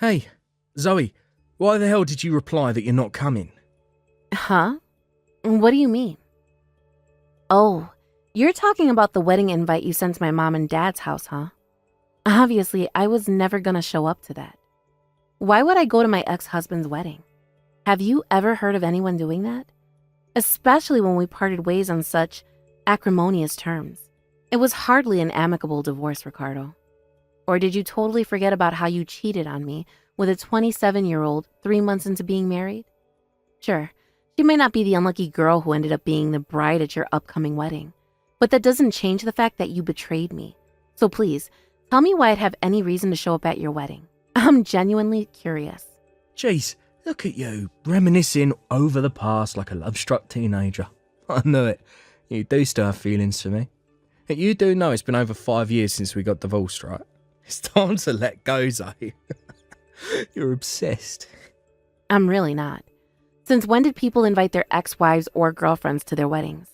Hey, Zoe, why the hell did you reply that you're not coming? Huh? What do you mean? Oh, you're talking about the wedding invite you sent to my mom and dad's house, huh? Obviously, I was never gonna show up to that. Why would I go to my ex-husband's wedding? Have you ever heard of anyone doing that? Especially when we parted ways on such acrimonious terms. It was hardly an amicable divorce, Ricardo. Or did you totally forget about how you cheated on me with a 27-year-old 3 months into being married? Sure, she may not be the unlucky girl who ended up being the bride at your upcoming wedding, but that doesn't change the fact that you betrayed me. So please, tell me why I'd have any reason to show up at your wedding. I'm genuinely curious. Jeez, look at you, reminiscing over the past like a love-struck teenager. I knew it. You do still have feelings for me. And you do know it's been over 5 years since we got divorced, right? It's time to let go, Zoe. You're obsessed. I'm really not. Since when did people invite their ex-wives or girlfriends to their weddings?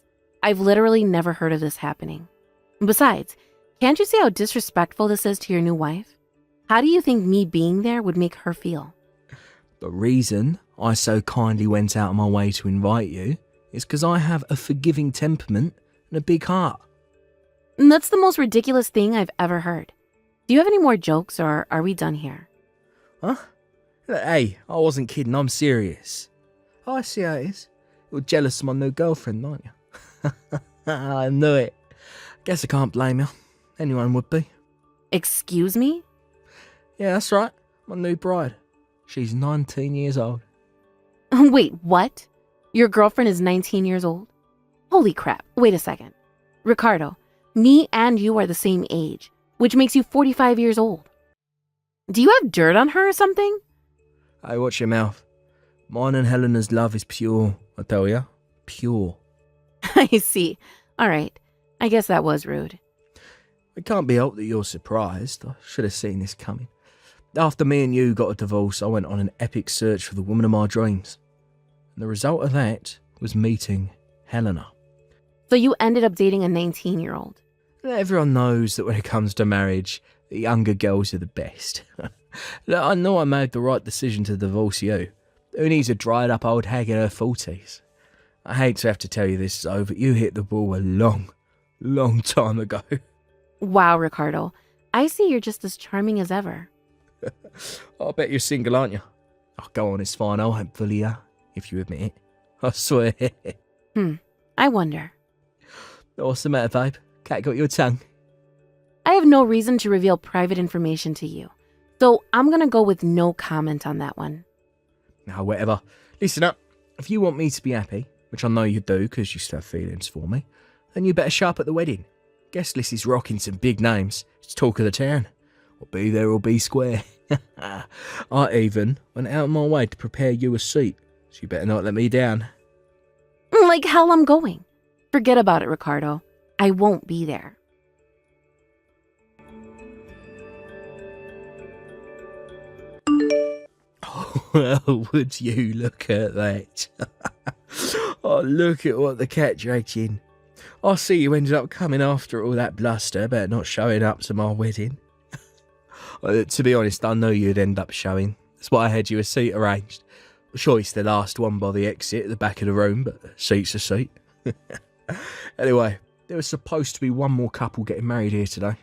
I've literally never heard of this happening. Besides, can't you see how disrespectful this is to your new wife? How do you think me being there would make her feel? The reason I so kindly went out of my way to invite you is because I have a forgiving temperament and a big heart. That's the most ridiculous thing I've ever heard. Do you have any more jokes, or are we done here? Huh? Hey, I wasn't kidding, I'm serious. I see how it is. You're jealous of my new girlfriend, aren't you? I knew it. Guess I can't blame you. Anyone would be. Excuse me? Yeah, that's right. My new bride. She's 19 years old. Wait, what? Your girlfriend is 19 years old? Holy crap, wait a second. Ricardo, me and you are the same age, which makes you 45 years old. Do you have dirt on her or something? Hey, watch your mouth. Mine and Helena's love is pure, I tell ya. Pure. I see. All right. I guess that was rude. It can't be helped that you're surprised. I should have seen this coming. After me and you got a divorce, I went on an epic search for the woman of my dreams. And the result of that was meeting Helena. So you ended up dating a 19-year-old. Everyone knows that when it comes to marriage, the younger girls are the best. Look, I know I made the right decision to divorce you. Who needs a dried up old hag in her 40s? I hate to have to tell you this, Zoe, but you hit the ball a long time ago. Wow, Ricardo. I see you're just as charming as ever. I bet you're single, aren't you? Oh, go on, it's fine. I'll help bully you, if you admit it. I swear. I wonder. What's the matter, babe? Cat got your tongue? I have no reason to reveal private information to you, so I'm gonna go with no comment on that one. Now, whatever. Listen up. If you want me to be happy, which I know you do because you still have feelings for me, then you better show up at the wedding. Guest list is rocking some big names. It's talk of the town. I'll be there or be square. I even went out of my way to prepare you a seat, so you better not let me down. Like hell I'm going. Forget about it, Ricardo. I won't be there. Oh, would you look at that? Oh, look at what the cat dragged you in. I see you ended up coming after all that bluster about not showing up to my wedding. To be honest, I knew you'd end up showing. That's why I had you a seat arranged. I'm sure it's the last one by the exit at the back of the room, but a seat's a seat. Anyway, there was supposed to be one more couple getting married here today.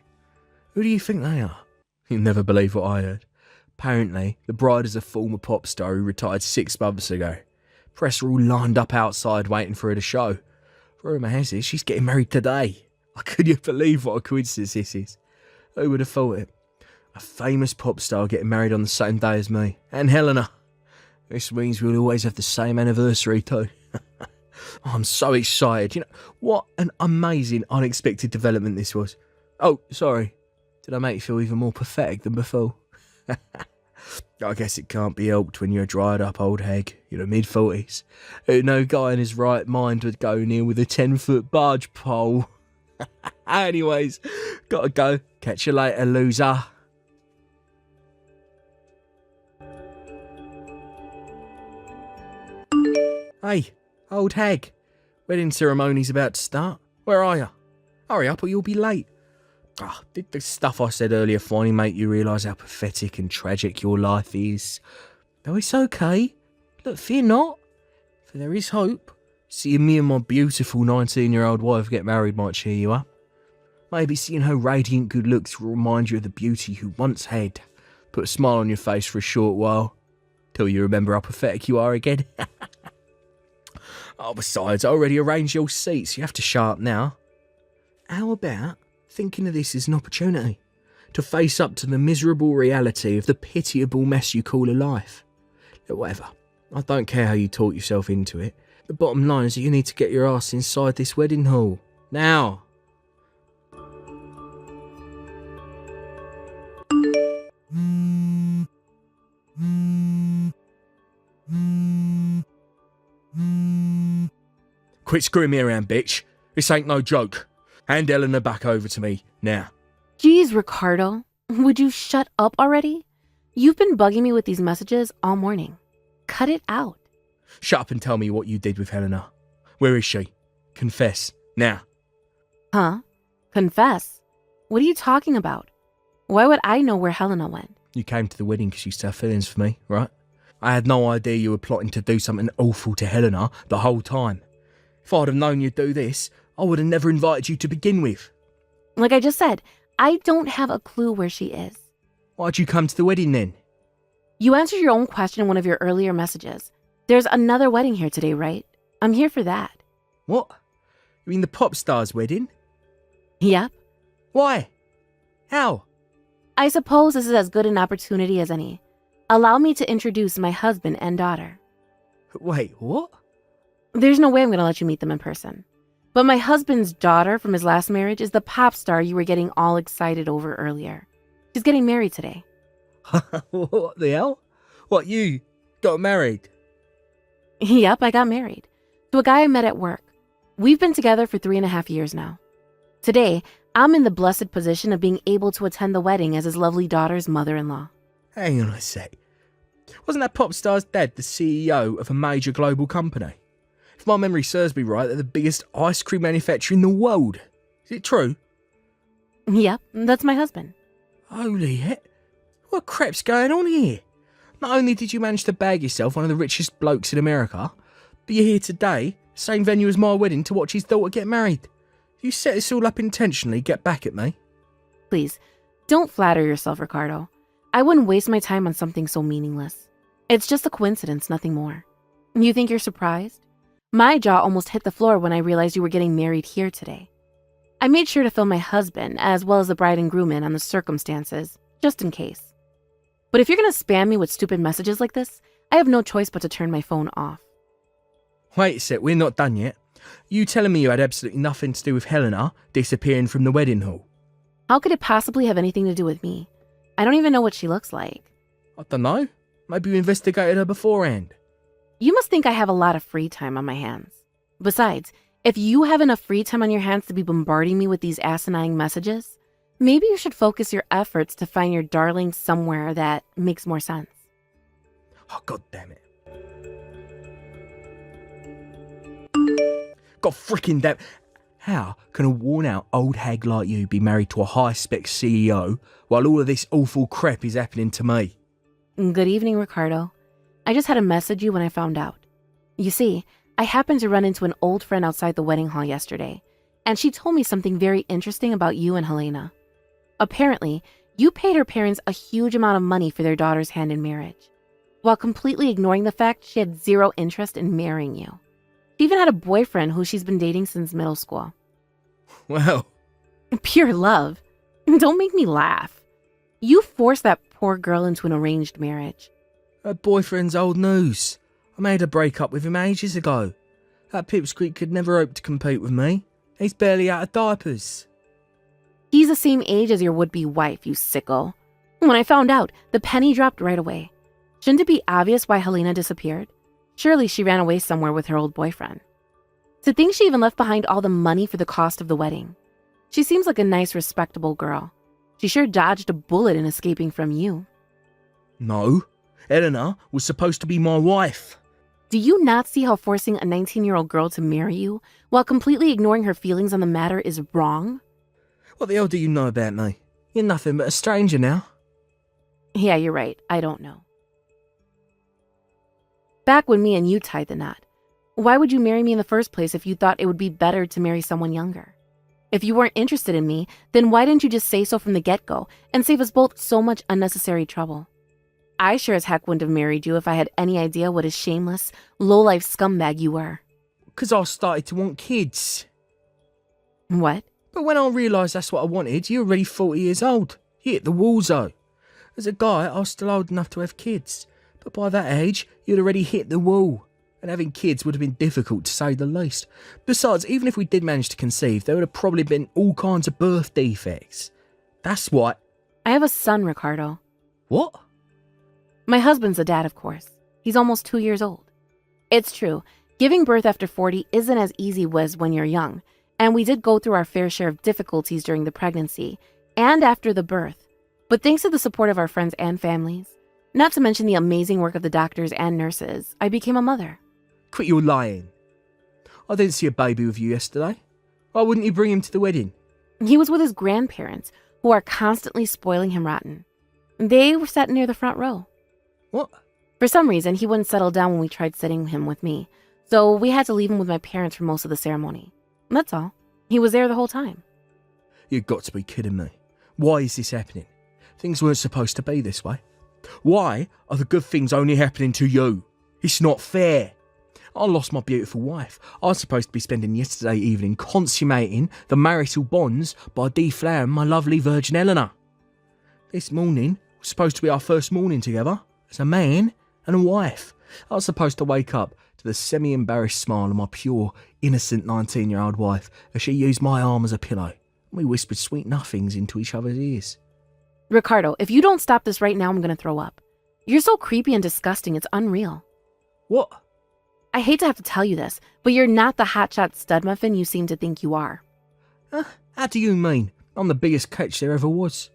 Who do you think they are? You'll never believe what I heard. Apparently, the bride is a former pop star who retired 6 months ago. Press are all lined up outside waiting for her to show. Rumour has it she's getting married today. Could you believe what a coincidence this is? Who would have thought it? A famous pop star getting married on the same day as me. And Helena. This means we'll always have the same anniversary too. I'm so excited. You know, what an amazing, unexpected development this was. Oh, sorry. Did I make you feel even more pathetic than before? I guess it can't be helped when you're a dried up old hag, mid-40s. No guy in his right mind would go near with a 10-foot barge pole. Anyways, gotta go. Catch you later, loser. Hey, old hag. Wedding ceremony's about to start. Where are you? Hurry up or you'll be late. Did the stuff I said earlier finally make you realise how pathetic and tragic your life is? No, it's okay. Look, fear not, for there is hope. Seeing me and my beautiful 19-year-old wife get married might cheer you up. Maybe seeing her radiant good looks will remind you of the beauty you once had. Put a smile on your face for a short while, till you remember how pathetic you are again. Besides, I already arranged your seats. You have to show up now. How about thinking of this as an opportunity to face up to the miserable reality of the pitiable mess you call a life? Whatever. I don't care how you talk yourself into it. The bottom line is that you need to get your ass inside this wedding hall. Now. Quit screwing me around, bitch. This ain't no joke. Hand Eleanor back over to me, now. Geez, Ricardo, would you shut up already? You've been bugging me with these messages all morning. Cut it out. Shut up and tell me what you did with Helena. Where is she? Confess, now. Huh? Confess? What are you talking about? Why would I know where Helena went? You came to the wedding because you still have feelings for me, right? I had no idea you were plotting to do something awful to Helena the whole time. If I'd have known you'd do this, I would have never invited you to begin with. Like I just said, I don't have a clue where she is. Why'd you come to the wedding then? You answered your own question in one of your earlier messages. There's another wedding here today, right? I'm here for that. What? You mean the pop star's wedding? Yep. Why? How? I suppose this is as good an opportunity as any. Allow me to introduce my husband and daughter. Wait, what? There's no way I'm going to let you meet them in person. But my husband's daughter from his last marriage is the pop star you were getting all excited over earlier. She's getting married today. What the hell? What, you got married? Yep, I got married. To a guy I met at work. We've been together for 3.5 years now. Today, I'm in the blessed position of being able to attend the wedding as his lovely daughter's mother-in-law. Hang on a sec. Wasn't that pop star's dad the CEO of a major global company? If my memory serves me right, they're the biggest ice cream manufacturer in the world. Is it true? Yep, that's my husband. Holy heck. What crap's going on here? Not only did you manage to bag yourself one of the richest blokes in America, but you're here today, same venue as my wedding, to watch his daughter get married. You set this all up intentionally, get back at me. Please, don't flatter yourself, Ricardo. I wouldn't waste my time on something so meaningless. It's just a coincidence, nothing more. You think you're surprised? My jaw almost hit the floor when I realized you were getting married here today. I made sure to fill my husband, as well as the bride and groom in on the circumstances, just in case. But if you're going to spam me with stupid messages like this, I have no choice but to turn my phone off. Wait a sec, we're not done yet. You telling me you had absolutely nothing to do with Helena disappearing from the wedding hall? How could it possibly have anything to do with me? I don't even know what she looks like. I don't know. Maybe you investigated her beforehand. You must think I have a lot of free time on my hands. Besides, if you have enough free time on your hands to be bombarding me with these asinine messages, maybe you should focus your efforts to find your darling somewhere that makes more sense. Oh, God damn it. God freaking damn. How can a worn-out old hag like you be married to a high-spec CEO while all of this awful crap is happening to me? Good evening, Ricardo. I just had to message you when I found out. You see, I happened to run into an old friend outside the wedding hall yesterday, and she told me something very interesting about you and Helena. Apparently, you paid her parents a huge amount of money for their daughter's hand in marriage, while completely ignoring the fact she had zero interest in marrying you. She even had a boyfriend who she's been dating since middle school. Well, Pure love. Don't make me laugh. You forced that poor girl into an arranged marriage. her boyfriend's old news. I made her break up with him ages ago. That pipsqueak could never hope to compete with me. He's barely out of diapers. He's the same age as your would-be wife, you sicko. When I found out, the penny dropped right away. Shouldn't it be obvious why Helena disappeared? Surely she ran away somewhere with her old boyfriend. To think she even left behind all the money for the cost of the wedding. She seems like a nice, respectable girl. She sure dodged a bullet in escaping from you. No, Eleanor was supposed to be my wife. Do you not see how forcing a 19-year-old girl to marry you while completely ignoring her feelings on the matter is wrong? What the hell do you know about me? You're nothing but a stranger now. Yeah, you're right. I don't know. Back when me and you tied the knot, why would you marry me in the first place if you thought it would be better to marry someone younger? If you weren't interested in me, then why didn't you just say so from the get-go and save us both so much unnecessary trouble? I sure as heck wouldn't have married you if I had any idea what a shameless, low-life scumbag you were. 'Cause I started to want kids. What? But when I realised that's what I wanted, you were already 40 years old. You hit the wall, though. As a guy, I was still old enough to have kids. But by that age, you'd already hit the wall. And having kids would have been difficult, to say the least. Besides, even if we did manage to conceive, there would have probably been all kinds of birth defects. That's what... I have a son, Ricardo. What? My husband's a dad, of course. He's almost 2 years old. It's true, giving birth after 40 isn't as easy as when you're young, and we did go through our fair share of difficulties during the pregnancy and after the birth. But thanks to the support of our friends and families, not to mention the amazing work of the doctors and nurses, I became a mother. Quit your lying. I didn't see a baby with you yesterday. Why wouldn't you bring him to the wedding? He was with his grandparents, who are constantly spoiling him rotten. They were sat near the front row. What? For some reason, he wouldn't settle down when we tried sitting him with me, so we had to leave him with my parents for most of the ceremony. That's all. He was there the whole time. You've got to be kidding me. Why is this happening? Things weren't supposed to be this way. Why are the good things only happening to you? It's not fair. I lost my beautiful wife. I was supposed to be spending yesterday evening consummating the marital bonds by deflowering my lovely Virgin Eleanor. This morning was supposed to be our first morning together as a man and a wife. I was supposed to wake up to the semi-embarrassed smile of my pure, innocent 19-year-old wife as she used my arm as a pillow. We whispered sweet nothings into each other's ears. Ricardo, if you don't stop this right now, I'm going to throw up. You're so creepy and disgusting, it's unreal. What? I hate to have to tell you this, but you're not the hotshot stud muffin you seem to think you are. How do you mean? I'm the biggest catch there ever was.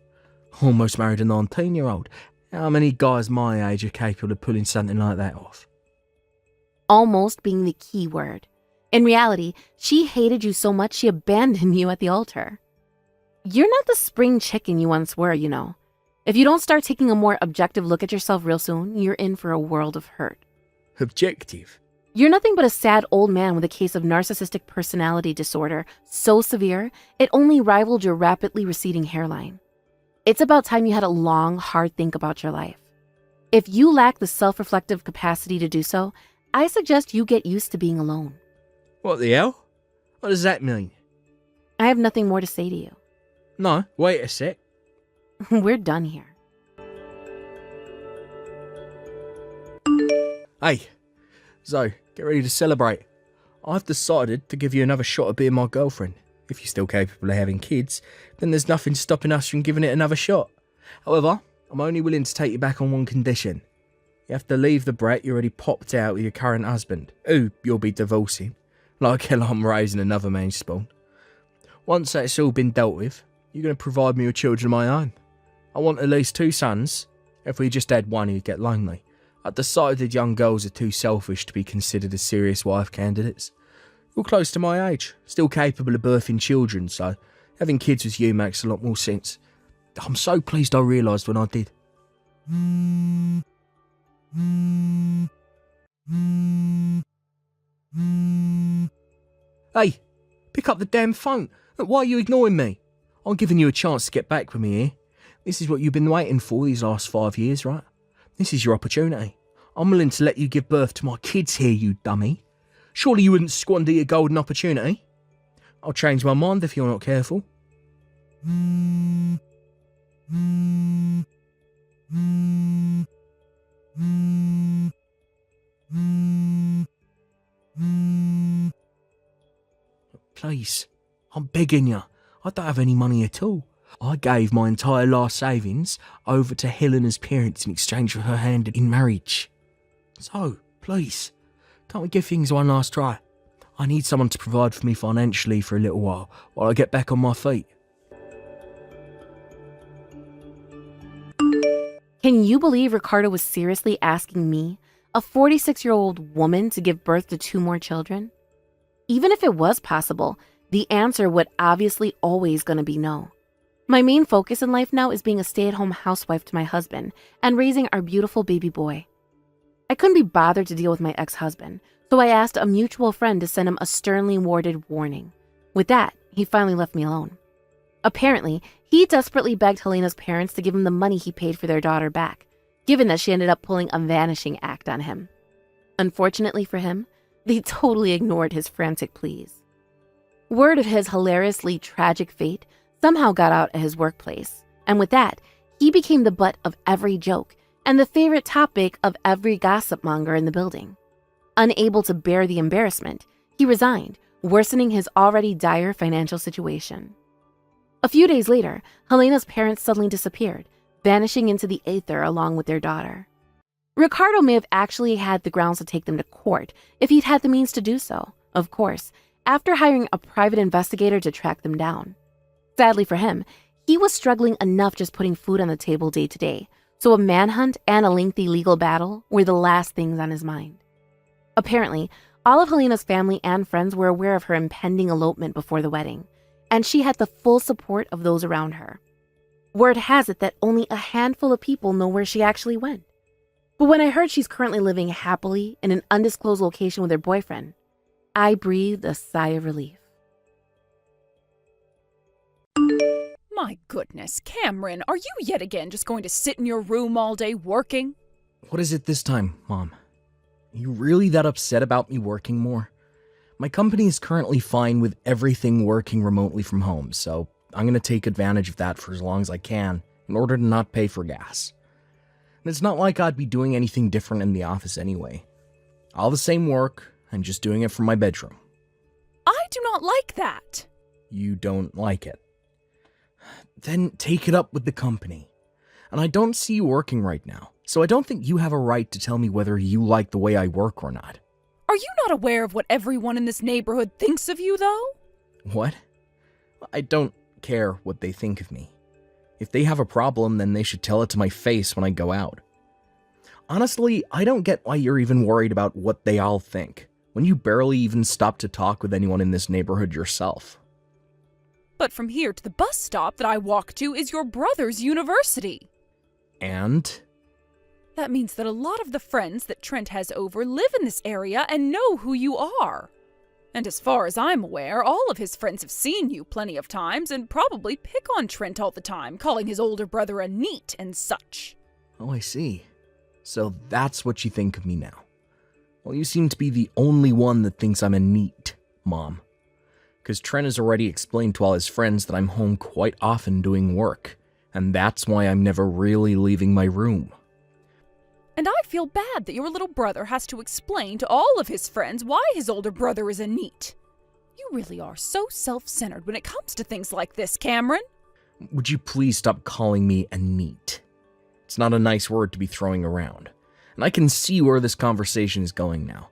Almost married a 19-year-old. How many guys my age are capable of pulling something like that off? Almost being the key word. In reality, she hated you so much she abandoned you at the altar. You're not the spring chicken you once were, you know. If you don't start taking a more objective look at yourself real soon, you're in for a world of hurt. Objective? You're nothing but a sad old man with a case of narcissistic personality disorder so severe, it only rivaled your rapidly receding hairline. It's about time you had a long, hard think about your life. If you lack the self-reflective capacity to do so, I suggest you get used to being alone. What the hell? What does that mean? I have nothing more to say to you. No, wait a sec. We're done here. Hey, Zoe, get ready to celebrate. I've decided to give you another shot at being my girlfriend. If you're still capable of having kids, then there's nothing stopping us from giving it another shot. However, I'm only willing to take you back on one condition. You have to leave the brat you already popped out with your current husband, who you'll be divorcing, like hell I'm raising another man's spawn. Once that's all been dealt with, you're going to provide me with children of my own. I want at least 2 sons. If we just had one, you'd get lonely. I decided young girls are too selfish to be considered as serious wife candidates. You're close to my age, still capable of birthing children, so having kids with you makes a lot more sense. I'm so pleased I realised when I did. Hey, pick up the damn phone. Why are you ignoring me? I'm giving you a chance to get back with me here. This is what you've been waiting for these last 5 years, right? This is your opportunity. I'm willing to let you give birth to my kids here, you dummy. Surely you wouldn't squander your golden opportunity? I'll change my mind if you're not careful. Please, I'm begging you. I don't have any money at all. I gave my entire last savings over to Helena's parents in exchange for her hand in marriage. So, please, can't we give things one last try? I need someone to provide for me financially for a little while I get back on my feet. Can you believe Ricardo was seriously asking me, a 46-year-old woman, to give birth to 2 more children? Even if it was possible, the answer was obviously always going to be no. My main focus in life now is being a stay-at-home housewife to my husband and raising our beautiful baby boy. I couldn't be bothered to deal with my ex-husband, so I asked a mutual friend to send him a sternly worded warning. With that, he finally left me alone. Apparently, he desperately begged Helena's parents to give him the money he paid for their daughter back, given that she ended up pulling a vanishing act on him. Unfortunately for him, they totally ignored his frantic pleas. Word of his hilariously tragic fate somehow got out at his workplace, and with that, he became the butt of every joke and the favorite topic of every gossip monger in the building. Unable to bear the embarrassment, he resigned, worsening his already dire financial situation. A few days later, Helena's parents suddenly disappeared, vanishing into the aether along with their daughter. Ricardo may have actually had the grounds to take them to court if he'd had the means to do so, of course, after hiring a private investigator to track them down. Sadly for him, he was struggling enough just putting food on the table day to day, so a manhunt and a lengthy legal battle were the last things on his mind. Apparently, all of Helena's family and friends were aware of her impending elopement before the wedding, and she had the full support of those around her. Word has it that only a handful of people know where she actually went. But when I heard she's currently living happily in an undisclosed location with her boyfriend, I breathed a sigh of relief. My goodness, Cameron, are you yet again just going to sit in your room all day working? What is it this time, Mom? Are you really that upset about me working more? My company is currently fine with everything working remotely from home, so I'm going to take advantage of that for as long as I can in order to not pay for gas. And it's not like I'd be doing anything different in the office anyway. All the same work, and just doing it from my bedroom. I do not like that. You don't like it? Then take it up with the company. And I don't see you working right now, so I don't think you have a right to tell me whether you like the way I work or not. Are you not aware of what everyone in this neighborhood thinks of you, though? What? I don't care what they think of me. If they have a problem, then they should tell it to my face when I go out. Honestly, I don't get why you're even worried about what they all think, when you barely even stop to talk with anyone in this neighborhood yourself. But from here to the bus stop that I walk to is your brother's university. And? That means that a lot of the friends that Trent has over live in this area and know who you are. And as far as I'm aware, all of his friends have seen you plenty of times and probably pick on Trent all the time, calling his older brother a neat and such. Oh, I see. So that's what you think of me now. Well, you seem to be the only one that thinks I'm a neat, Mom. Because Trent has already explained to all his friends that I'm home quite often doing work, and that's why I'm never really leaving my room. And I feel bad that your little brother has to explain to all of his friends why his older brother is a neat. You really are so self-centered when it comes to things like this, Cameron. Would you please stop calling me a neat? It's not a nice word to be throwing around, and I can see where this conversation is going now.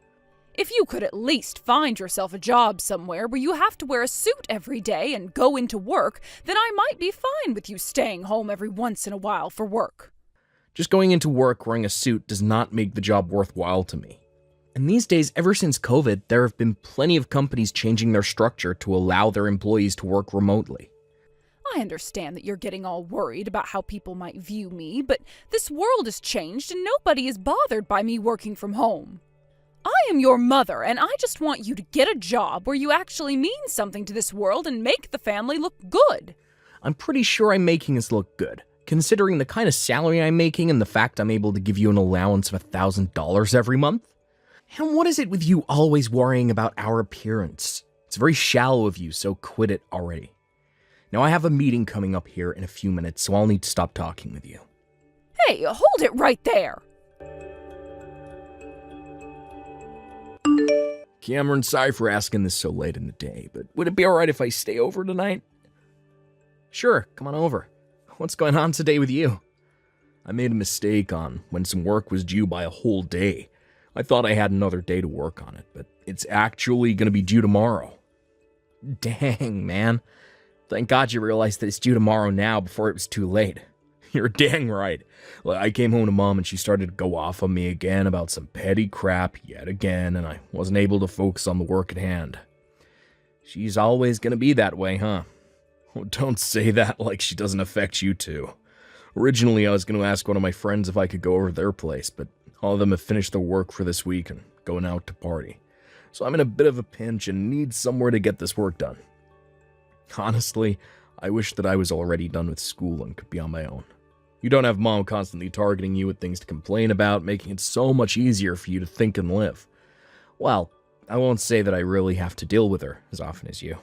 If you could at least find yourself a job somewhere where you have to wear a suit every day and go into work, then I might be fine with you staying home every once in a while for work. Just going into work wearing a suit does not make the job worthwhile to me. And these days, ever since COVID, there have been plenty of companies changing their structure to allow their employees to work remotely. I understand that you're getting all worried about how people might view me, but this world has changed and nobody is bothered by me working from home. I am your mother, and I just want you to get a job where you actually mean something to this world and make the family look good. I'm pretty sure I'm making us look good, considering the kind of salary I'm making and the fact I'm able to give you an allowance of $1,000 every month. And what is it with you always worrying about our appearance? It's very shallow of you, so quit it already. Now I have a meeting coming up here in a few minutes, so I'll need to stop talking with you. Hey, hold it right there! Cameron, sorry for asking this so late in the day, but would it be alright if I stay over tonight? Sure, come on over. What's going on today with you? I made a mistake on when some work was due by a whole day. I thought I had another day to work on it, but it's actually going to be due tomorrow. Dang, man. Thank God you realized that it's due tomorrow now before it was too late. You're dang right. I came home to Mom and she started to go off on me again about some petty crap yet again, and I wasn't able to focus on the work at hand. She's always gonna be that way, huh? Oh, don't say that like she doesn't affect you too. Originally, I was gonna ask one of my friends if I could go over to their place, but all of them have finished their work for this week and going out to party. So I'm in a bit of a pinch and need somewhere to get this work done. Honestly, I wish that I was already done with school and could be on my own. You don't have Mom constantly targeting you with things to complain about, making it so much easier for you to think and live. Well, I won't say that I really have to deal with her as often as you.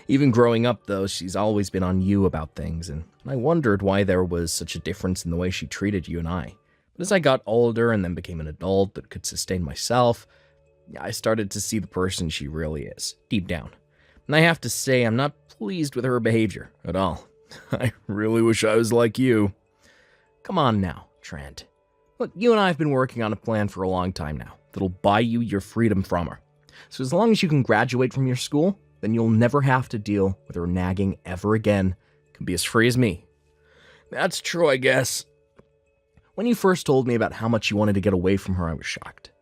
Even growing up, though, she's always been on you about things, and I wondered why there was such a difference in the way she treated you and I. But as I got older and then became an adult that could sustain myself, I started to see the person she really is, deep down. And I have to say, I'm not pleased with her behavior at all. I really wish I was like you. Come on now, Trent. Look, you and I have been working on a plan for a long time now that'll buy you your freedom from her. So as long as you can graduate from your school, then you'll never have to deal with her nagging ever again. You can be as free as me. That's true, I guess. When you first told me about how much you wanted to get away from her, I was shocked.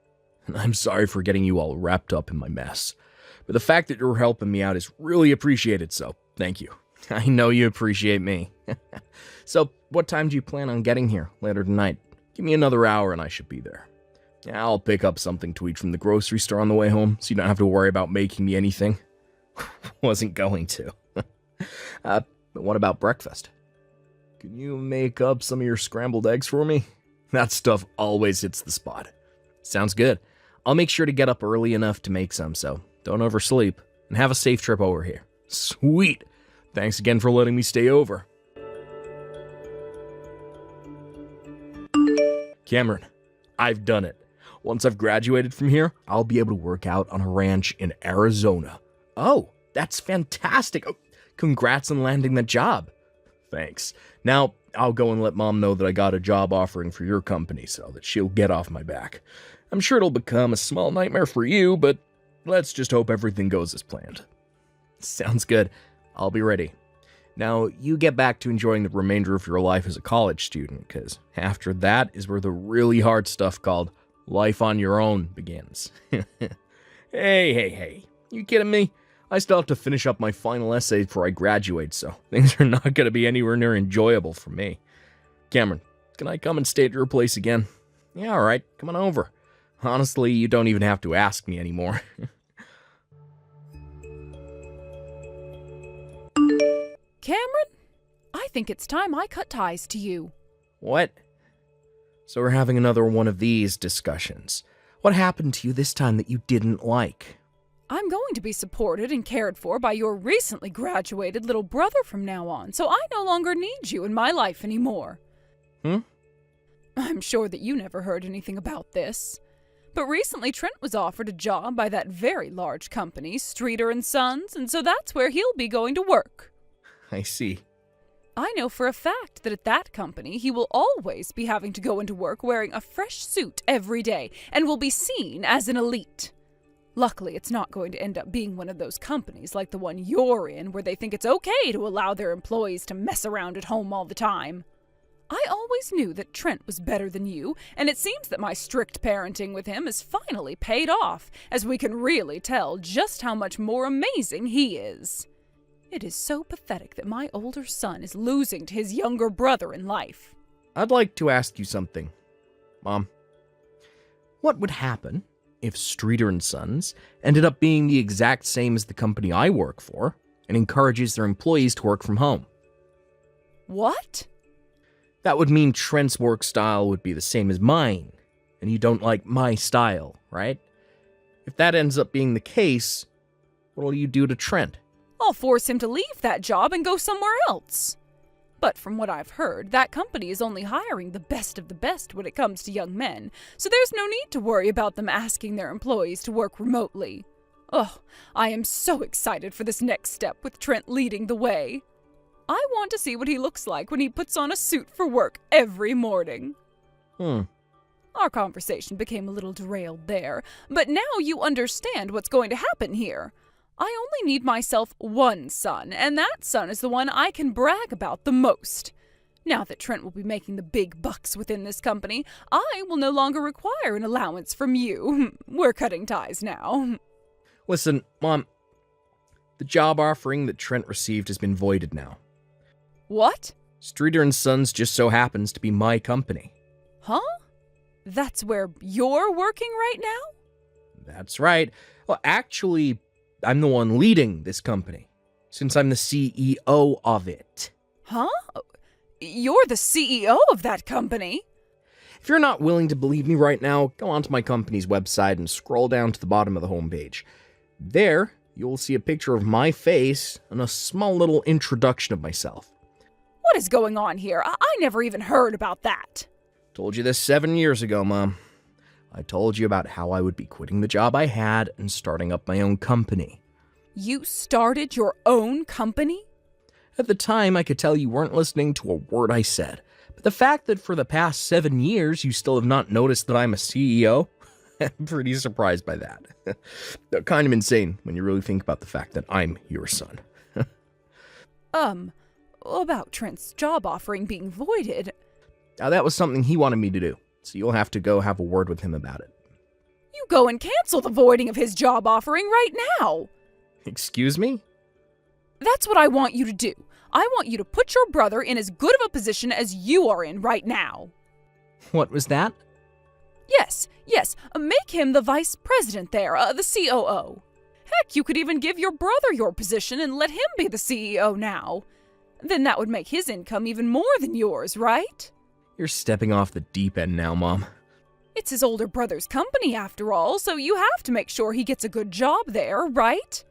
And I'm sorry for getting you all wrapped up in my mess. But the fact that you're helping me out is really appreciated, so thank you. I know you appreciate me. So, what time do you plan on getting here later tonight? Give me another hour and I should be there. I'll pick up something to eat from the grocery store on the way home, so you don't have to worry about making me anything. Wasn't going to. But what about breakfast? Can you make up some of your scrambled eggs for me? That stuff always hits the spot. Sounds good. I'll make sure to get up early enough to make some, so don't oversleep. And have a safe trip over here. Sweet! Thanks again for letting me stay over. Cameron, I've done it. Once I've graduated from here, I'll be able to work out on a ranch in Arizona. Oh, that's fantastic. Oh, congrats on landing that job. Thanks. Now, I'll go and let Mom know that I got a job offering for your company so that she'll get off my back. I'm sure it'll become a small nightmare for you, but let's just hope everything goes as planned. Sounds good. I'll be ready. Now, you get back to enjoying the remainder of your life as a college student, because after that is where the really hard stuff called life on your own begins. Hey. You kidding me? I still have to finish up my final essay before I graduate, so things are not going to be anywhere near enjoyable for me. Cameron, can I come and stay at your place again? Yeah, alright, come on over. Honestly, you don't even have to ask me anymore. Cameron, I think it's time I cut ties to you. What? So we're having another one of these discussions. What happened to you this time that you didn't like? I'm going to be supported and cared for by your recently graduated little brother from now on, so I no longer need you in my life anymore. I'm sure that you never heard anything about this. But recently Trent was offered a job by that very large company, Streeter & Sons, and so that's where he'll be going to work. I see. I know for a fact that at that company he will always be having to go into work wearing a fresh suit every day and will be seen as an elite. Luckily, it's not going to end up being one of those companies like the one you're in where they think it's okay to allow their employees to mess around at home all the time. I always knew that Trent was better than you, and it seems that my strict parenting with him has finally paid off, as we can really tell just how much more amazing he is. It is so pathetic that my older son is losing to his younger brother in life. I'd like to ask you something, Mom. What would happen if Streeter & Sons ended up being the exact same as the company I work for and encourages their employees to work from home? What? That would mean Trent's work style would be the same as mine, and you don't like my style, right? If that ends up being the case, what'll you do to Trent? I'll force him to leave that job and go somewhere else. But from what I've heard, that company is only hiring the best of the best when it comes to young men, so there's no need to worry about them asking their employees to work remotely. Oh, I am so excited for this next step with Trent leading the way. I want to see what he looks like when he puts on a suit for work every morning. Our conversation became a little derailed there, but now you understand what's going to happen here. I only need myself one son, and that son is the one I can brag about the most. Now that Trent will be making the big bucks within this company, I will no longer require an allowance from you. We're cutting ties now. Listen, Mom, The job offering that Trent received has been voided now. What? Streeter & Sons just so happens to be my company. Huh? That's where you're working right now? That's right. Well, actually, I'm the one leading this company, since I'm the CEO of it. Huh? You're the CEO of that company? If you're not willing to believe me right now, go onto my company's website and scroll down to the bottom of the homepage. There, you'll see a picture of my face and a small little introduction of myself. What is going on here? I never even heard about that. Told you this 7 years ago, Mom. I told you about how I would be quitting the job I had and starting up my own company. You started your own company? At the time, I could tell you weren't listening to a word I said. But the fact that for the past 7 years you still have not noticed that I'm a CEO, I'm pretty surprised by that. Kind of insane when you really think about the fact that I'm your son. About Trent's job offering being voided. Now, that was something he wanted me to do, so you'll have to go have a word with him about it. You go and cancel the voiding of his job offering right now. Excuse me? That's what I want you to do. I want you to put your brother in as good of a position as you are in right now. What was that? Yes, make him the vice president there, the COO. Heck, you could even give your brother your position and let him be the CEO now. Then that would make his income even more than yours, right? You're stepping off the deep end now, Mom. It's his older brother's company after all, so you have to make sure he gets a good job there, right?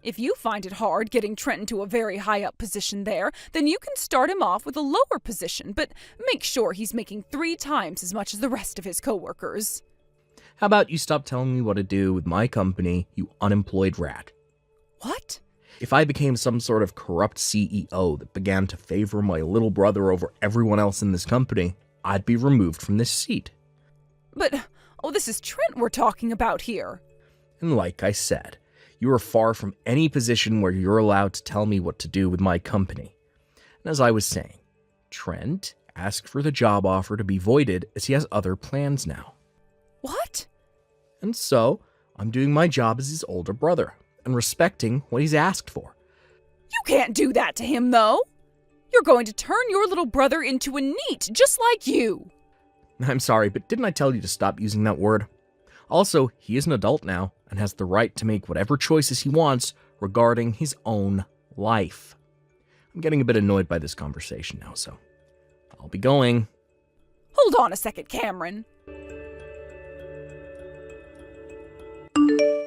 If you find it hard getting Trent into a very high-up position there, then you can start him off with a lower position, but make sure he's making 3 times as much as the rest of his coworkers. How about you stop telling me what to do with my company, you unemployed rat? What? If I became some sort of corrupt CEO that began to favor my little brother over everyone else in this company, I'd be removed from this seat. But, this is Trent we're talking about here. And like I said, you are far from any position where you're allowed to tell me what to do with my company. And as I was saying, Trent asked for the job offer to be voided as he has other plans now. What? And so, I'm doing my job as his older brother and respecting what he's asked for. You can't do that to him, though. You're going to turn your little brother into a NEET, just like you. I'm sorry, but didn't I tell you to stop using that word? Also, he is an adult now and has the right to make whatever choices he wants regarding his own life. I'm getting a bit annoyed by this conversation now, so I'll be going. Hold on a second, Cameron.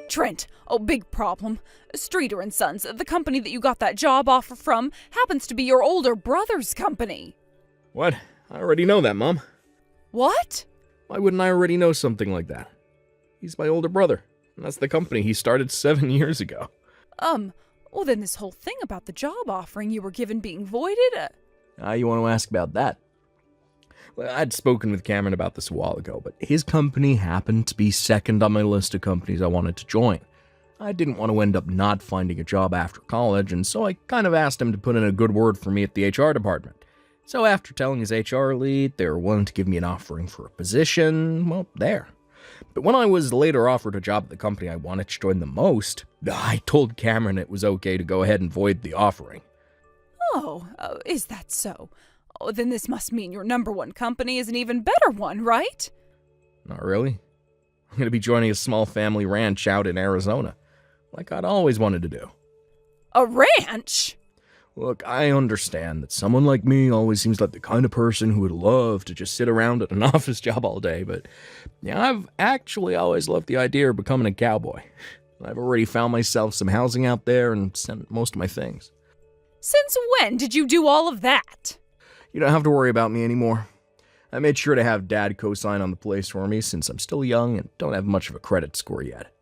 Trent, big problem. Streeter & Sons, the company that you got that job offer from, happens to be your older brother's company. What? I already know that, Mom. What? Why wouldn't I already know something like that? He's my older brother, and that's the company he started 7 years ago. Then this whole thing about the job offering you were given being voided? You want to ask about that? Well, I'd spoken with Cameron about this a while ago, but his company happened to be second on my list of companies I wanted to join. I didn't want to end up not finding a job after college, and so I kind of asked him to put in a good word for me at the HR department. So after telling his HR lead they were willing to give me an offering for a position, well, there. But when I was later offered a job at the company I wanted to join the most, I told Cameron it was okay to go ahead and void the offering. Is that so? Then this must mean your number one company is an even better one, right? Not really. I'm going to be joining a small family ranch out in Arizona, like I'd always wanted to do. A ranch? Look, I understand that someone like me always seems like the kind of person who would love to just sit around at an office job all day, but yeah, I've actually always loved the idea of becoming a cowboy. I've already found myself some housing out there and sent most of my things. Since when did you do all of that? You don't have to worry about me anymore. I made sure to have Dad co-sign on the place for me since I'm still young and don't have much of a credit score yet.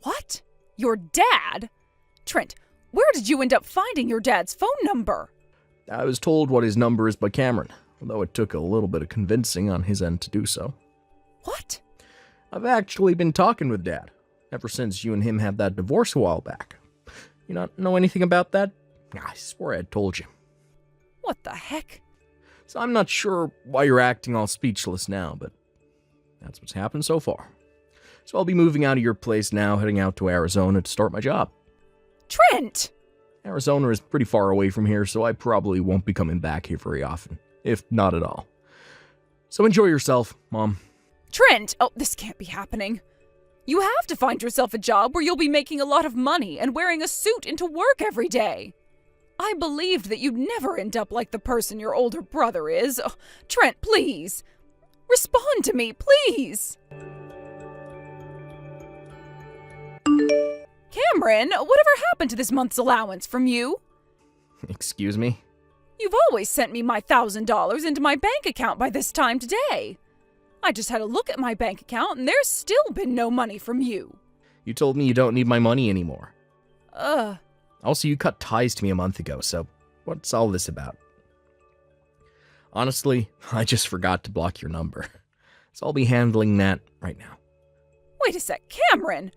What? Your dad? Trent, where did you end up finding your dad's phone number? I was told what his number is by Cameron, although it took a little bit of convincing on his end to do so. What? I've actually been talking with Dad, ever since you and him had that divorce a while back. You not know anything about that? I swear I'd told you. What the heck? So I'm not sure why you're acting all speechless now, but that's what's happened so far. So I'll be moving out of your place now, heading out to Arizona to start my job. Trent! Arizona is pretty far away from here, so I probably won't be coming back here very often, if not at all. So enjoy yourself, Mom. Trent! Oh, this can't be happening. You have to find yourself a job where you'll be making a lot of money and wearing a suit into work every day. I believed that you'd never end up like the person your older brother is. Oh, Trent, please. Respond to me, please. Cameron, whatever happened to this month's allowance from you? Excuse me? You've always sent me my $1,000 into my bank account by this time today. I just had a look at my bank account and there's still been no money from you. You told me you don't need my money anymore. Ugh. Also, you cut ties to me a month ago, so what's all this about? Honestly, I just forgot to block your number. So I'll be handling that right now. Wait a sec, Cameron!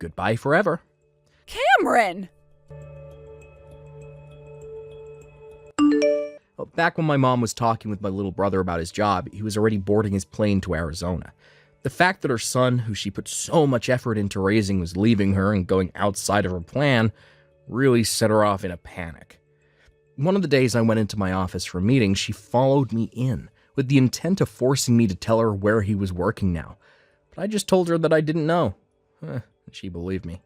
Goodbye forever. Cameron! Well, back when my mom was talking with my little brother about his job, he was already boarding his plane to Arizona. The fact that her son, who she put so much effort into raising, was leaving her and going outside of her plan really set her off in a panic. One of the days I went into my office for a meeting, she followed me in, with the intent of forcing me to tell her where he was working now. But I just told her that I didn't know. She believed me.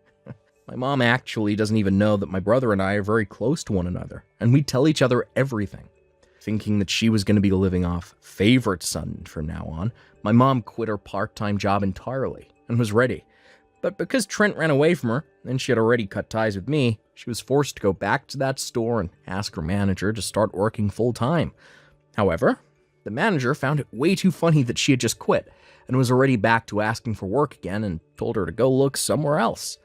My mom actually doesn't even know that my brother and I are very close to one another, and we tell each other everything. Thinking that she was going to be living off favorite son from now on, my mom quit her part-time job entirely and was ready. But because Trent ran away from her, and she had already cut ties with me, she was forced to go back to that store and ask her manager to start working full-time. However, the manager found it way too funny that she had just quit, and was already back to asking for work again and told her to go look somewhere else.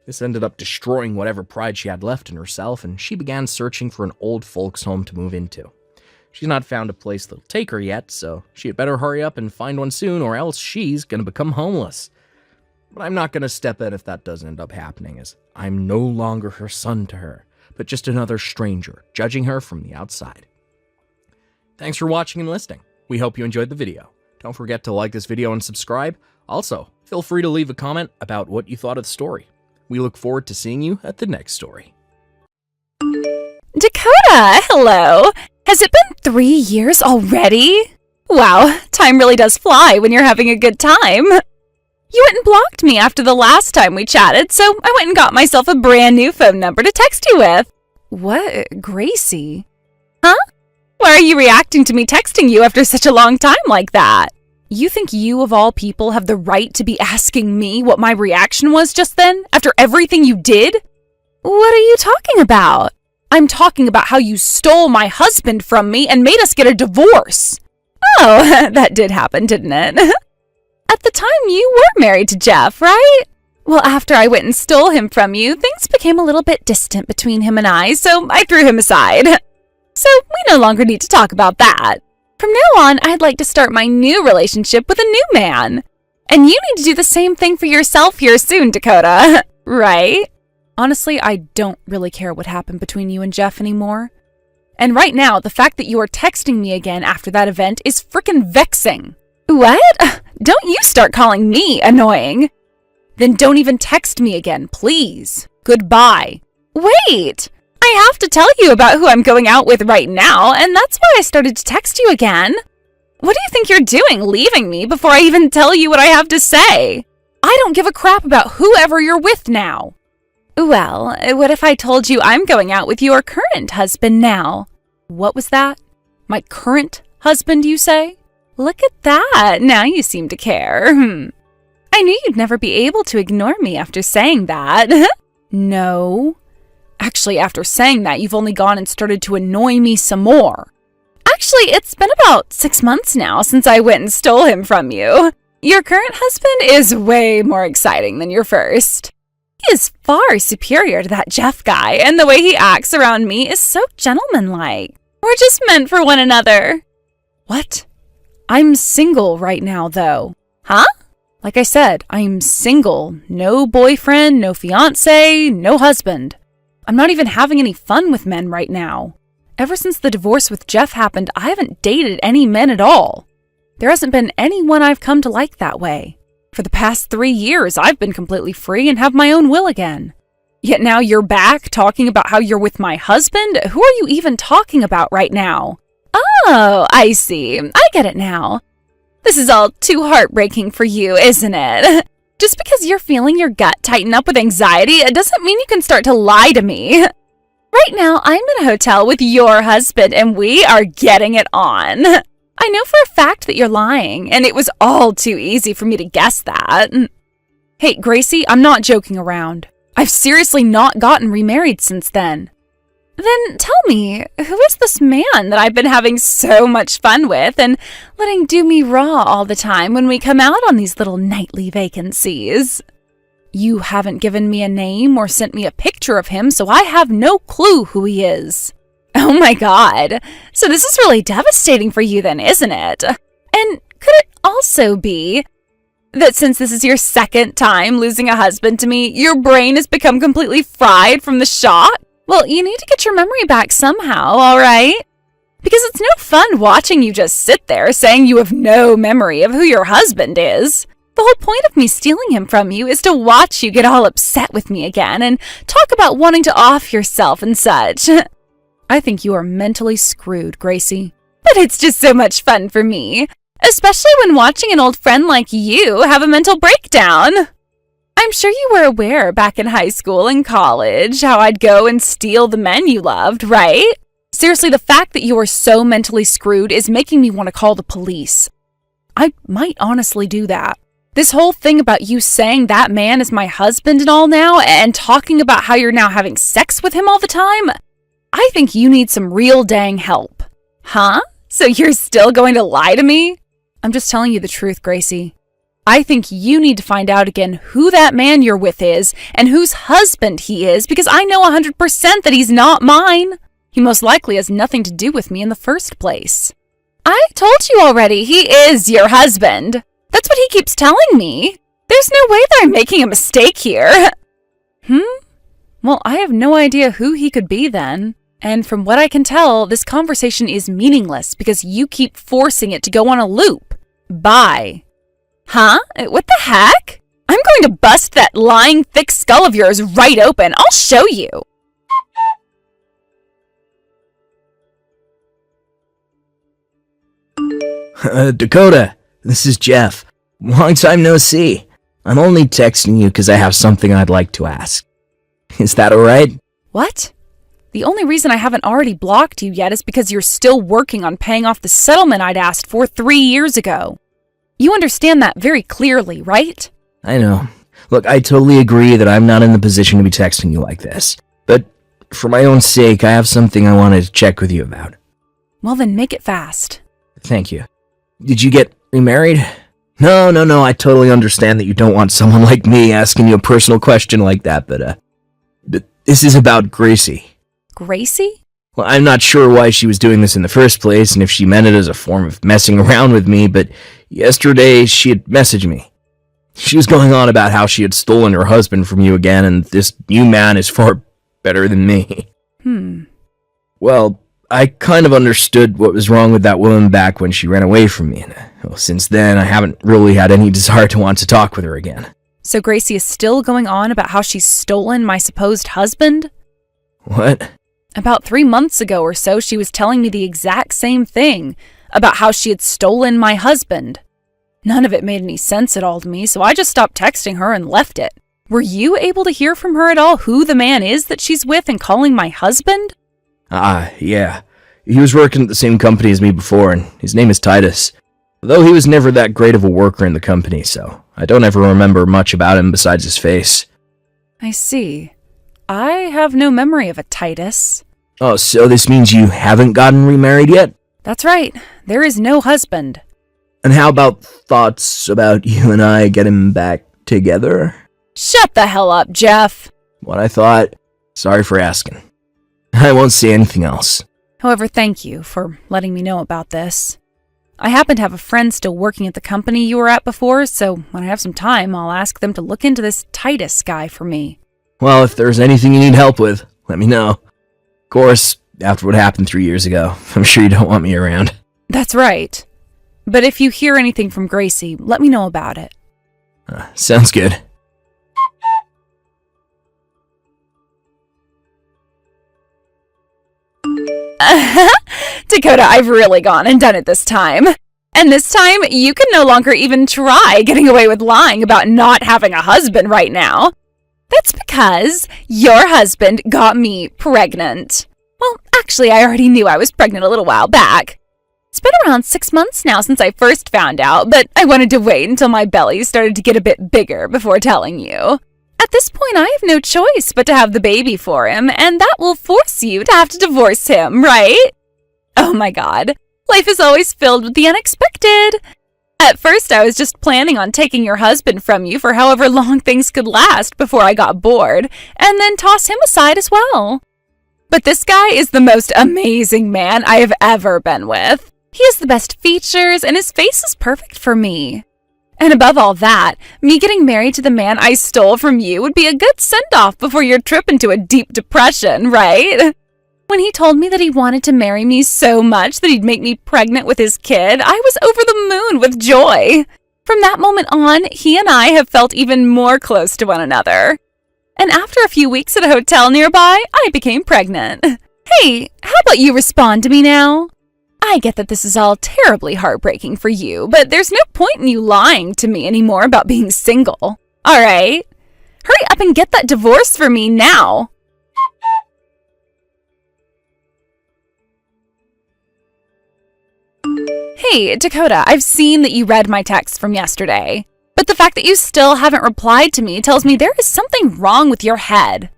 This ended up destroying whatever pride she had left in herself, and she began searching for an old folks' home to move into. She's not found a place that'll take her yet, so she had better hurry up and find one soon, or else she's gonna become homeless. But I'm not gonna step in if that doesn't end up happening, as I'm no longer her son to her, but just another stranger, judging her from the outside. Thanks for watching and listening. We hope you enjoyed the video. Don't forget to like this video and subscribe. Also, feel free to leave a comment about what you thought of the story. We look forward to seeing you at the next story. Dakota, hello. Has it been 3 years already? Wow, time really does fly when you're having a good time. You went and blocked me after the last time we chatted, so I went and got myself a brand new phone number to text you with. What? Gracie? Huh? Why are you reacting to me texting you after such a long time like that? You think you, of all people, have the right to be asking me what my reaction was just then, after everything you did? What are you talking about? I'm talking about how you stole my husband from me and made us get a divorce. Oh, that did happen, didn't it? At the time, you were married to Jeff, right? Well, after I went and stole him from you, things became a little bit distant between him and I, so I threw him aside. So we no longer need to talk about that. From now on, I'd like to start my new relationship with a new man. And you need to do the same thing for yourself here soon, Dakota. Right? Honestly, I don't really care what happened between you and Jeff anymore. And right now, the fact that you are texting me again after that event is frickin' vexing. What? Don't you start calling me annoying. Then don't even text me again, please. Goodbye. Wait! I have to tell you about who I'm going out with right now, and that's why I started to text you again. What do you think you're doing, leaving me before I even tell you what I have to say? I don't give a crap about whoever you're with now. Well, what if I told you I'm going out with your current husband now? What was that? My current husband, you say? Look at that. Now you seem to care. I knew you'd never be able to ignore me after saying that. No. Actually, after saying that, you've only gone and started to annoy me some more. Actually, it's been about 6 months now since I went and stole him from you. Your current husband is way more exciting than your first. He is far superior to that Jeff guy, and the way he acts around me is so gentlemanlike. We're just meant for one another. What? I'm single right now, though. Huh? Like I said, I'm single. No boyfriend, no fiancé, no husband. I'm not even having any fun with men right now. Ever since the divorce with Jeff happened, I haven't dated any men at all. There hasn't been anyone I've come to like that way. For the past 3 years, I've been completely free and have my own will again. Yet now you're back talking about how you're with my husband? Who are you even talking about right now? Oh, I see. I get it now. This is all too heartbreaking for you, isn't it? Just because you're feeling your gut tighten up with anxiety, it doesn't mean you can start to lie to me. Right now, I'm in a hotel with your husband, and we are getting it on. I know for a fact that you're lying, and it was all too easy for me to guess that. Hey, Gracie, I'm not joking around. I've seriously not gotten remarried since then. Then tell me, who is this man that I've been having so much fun with and letting do me raw all the time when we come out on these little nightly vacancies? You haven't given me a name or sent me a picture of him, so I have no clue who he is. Oh my God. So this is really devastating for you then, isn't it? And could it also be that since this is your second time losing a husband to me, your brain has become completely fried from the shock? Well, you need to get your memory back somehow, all right? Because it's no fun watching you just sit there saying you have no memory of who your husband is. The whole point of me stealing him from you is to watch you get all upset with me again and talk about wanting to off yourself and such. I think you are mentally screwed, Gracie. But it's just so much fun for me, especially when watching an old friend like you have a mental breakdown. I'm sure you were aware back in high school and college how I'd go and steal the men you loved, right? Seriously, the fact that you are so mentally screwed is making me want to call the police. I might honestly do that. This whole thing about you saying that man is my husband and all now, and talking about how you're now having sex with him all the time, I think you need some real dang help. Huh? So you're still going to lie to me? I'm just telling you the truth, Gracie. I think you need to find out again who that man you're with is and whose husband he is, because I know 100% that he's not mine. He most likely has nothing to do with me in the first place. I told you already, he is your husband. That's what he keeps telling me. There's no way that I'm making a mistake here. Well, I have no idea who he could be then. And from what I can tell, this conversation is meaningless because you keep forcing it to go on a loop. Bye. Huh? What the heck? I'm going to bust that lying thick skull of yours right open. I'll show you. Dakota, this is Jeff. Long time no see. I'm only texting you because I have something I'd like to ask. Is that alright? What? The only reason I haven't already blocked you yet is because you're still working on paying off the settlement I'd asked for 3 years ago. You understand that very clearly, right? I know. Look, I totally agree that I'm not in the position to be texting you like this. But for my own sake, I have something I wanted to check with you about. Well, then make it fast. Thank you. Did you get remarried? No, I totally understand that you don't want someone like me asking you a personal question like that, but this is about Gracie. Gracie? Well, I'm not sure why she was doing this in the first place, and if she meant it as a form of messing around with me, but yesterday she had messaged me. She was going on about how she had stolen her husband from you again, and this new man is far better than me. Well, I kind of understood what was wrong with that woman back when she ran away from me, and since then I haven't really had any desire to want to talk with her again. So Gracie is still going on about how she's stolen my supposed husband? What? About 3 months ago or so, she was telling me the exact same thing, about how she had stolen my husband. None of it made any sense at all to me, so I just stopped texting her and left it. Were you able to hear from her at all who the man is that she's with and calling my husband? Yeah. He was working at the same company as me before, and his name is Titus. Though he was never that great of a worker in the company, so I don't ever remember much about him besides his face. I see. I have no memory of a Titus. Oh, so this means you haven't gotten remarried yet? That's right. There is no husband. And how about thoughts about you and I getting back together? Shut the hell up, Jeff. What I thought. Sorry for asking. I won't say anything else. However, thank you for letting me know about this. I happen to have a friend still working at the company you were at before, so when I have some time, I'll ask them to look into this Titus guy for me. Well, if there's anything you need help with, let me know. Of course, after what happened 3 years ago, I'm sure you don't want me around. That's right. But if you hear anything from Gracie, let me know about it. Sounds good. Dakota, I've really gone and done it this time. And this time, you can no longer even try getting away with lying about not having a husband right now. That's because your husband got me pregnant. Well, actually, I already knew I was pregnant a little while back. It's been around 6 months now since I first found out, but I wanted to wait until my belly started to get a bit bigger before telling you. At this point, I have no choice but to have the baby for him, and that will force you to have to divorce him, right? Oh my God, life is always filled with the unexpected. At first, I was just planning on taking your husband from you for however long things could last before I got bored, and then toss him aside as well. But this guy is the most amazing man I have ever been with. He has the best features, and his face is perfect for me. And above all that, me getting married to the man I stole from you would be a good send-off before your trip into a deep depression, right? When he told me that he wanted to marry me so much that he'd make me pregnant with his kid, I was over the moon with joy. From that moment on, he and I have felt even more close to one another. And after a few weeks at a hotel nearby, I became pregnant. Hey, how about you respond to me now? I get that this is all terribly heartbreaking for you, but there's no point in you lying to me anymore about being single. All right? Hurry up and get that divorce for me now. Hey, Dakota, I've seen that you read my text from yesterday, but the fact that you still haven't replied to me tells me there is something wrong with your head.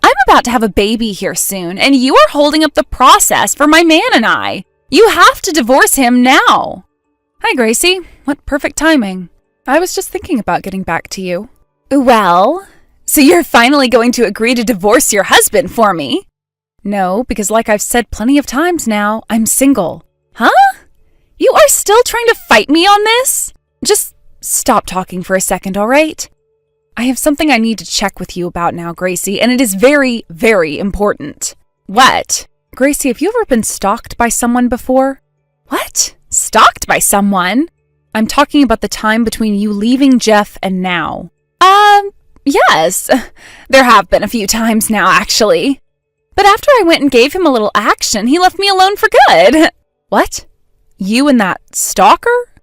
I'm about to have a baby here soon, and you are holding up the process for my man and I. You have to divorce him now. Hi, Gracie. What perfect timing. I was just thinking about getting back to you. Well, so you're finally going to agree to divorce your husband for me? No, because like I've said plenty of times now, I'm single. Huh? You are still trying to fight me on this? Just stop talking for a second, all right? I have something I need to check with you about now, Gracie, and it is very, very important. What? Gracie, have you ever been stalked by someone before? What? Stalked by someone? I'm talking about the time between you leaving Jeff and now. Yes. There have been a few times now, actually. But after I went and gave him a little action, he left me alone for good. What? You and that stalker?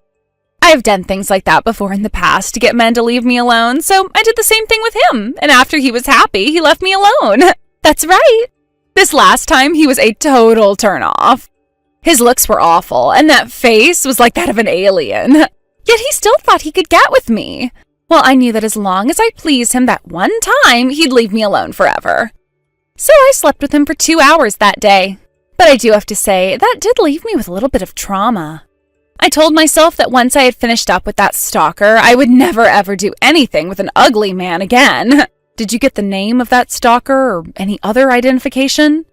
I've done things like that before in the past to get men to leave me alone, so I did the same thing with him, and after he was happy, he left me alone. That's right. This last time, he was a total turnoff. His looks were awful, and that face was like that of an alien. Yet he still thought he could get with me. Well, I knew that as long as I pleased him that one time, he'd leave me alone forever. So I slept with him for 2 hours that day. But I do have to say, that did leave me with a little bit of trauma. I told myself that once I had finished up with that stalker, I would never ever do anything with an ugly man again. Did you get the name of that stalker or any other identification?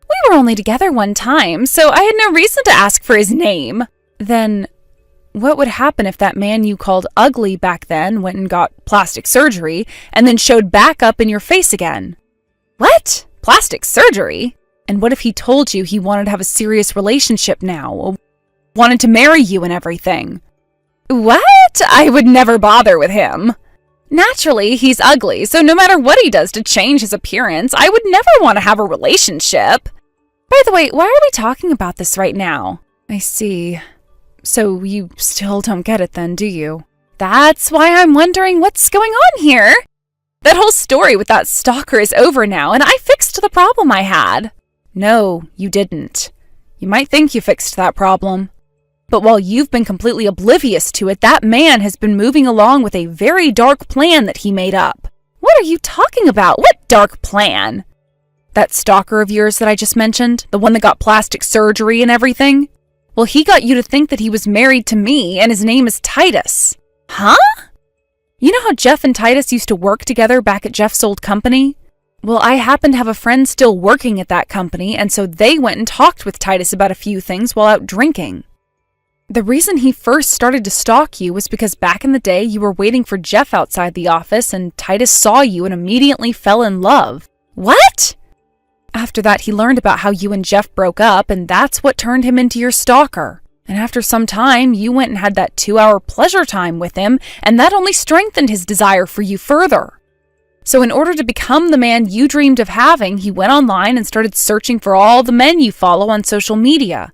We were only together one time, so I had no reason to ask for his name. Then, what would happen if that man you called ugly back then went and got plastic surgery and then showed back up in your face again? What? Plastic surgery? And what if he told you he wanted to have a serious relationship now? Wanted to marry you and everything? What? I would never bother with him. Naturally, he's ugly, so no matter what he does to change his appearance, I would never want to have a relationship. By the way, why are we talking about this right now? I see. So you still don't get it then, do you? That's why I'm wondering what's going on here. That whole story with that stalker is over now, and I fixed the problem I had. No, you didn't. You might think you fixed that problem. But while you've been completely oblivious to it, that man has been moving along with a very dark plan that he made up. What are you talking about? What dark plan? That stalker of yours that I just mentioned, the one that got plastic surgery and everything? Well, he got you to think that he was married to me, and his name is Titus. Huh? You know how Jeff and Titus used to work together back at Jeff's old company? Well, I happen to have a friend still working at that company, and so they went and talked with Titus about a few things while out drinking. The reason he first started to stalk you was because back in the day you were waiting for Jeff outside the office and Titus saw you and immediately fell in love. What? After that, he learned about how you and Jeff broke up, and that's what turned him into your stalker. And after some time, you went and had that 2-hour pleasure time with him, and that only strengthened his desire for you further. So in order to become the man you dreamed of having, he went online and started searching for all the men you follow on social media,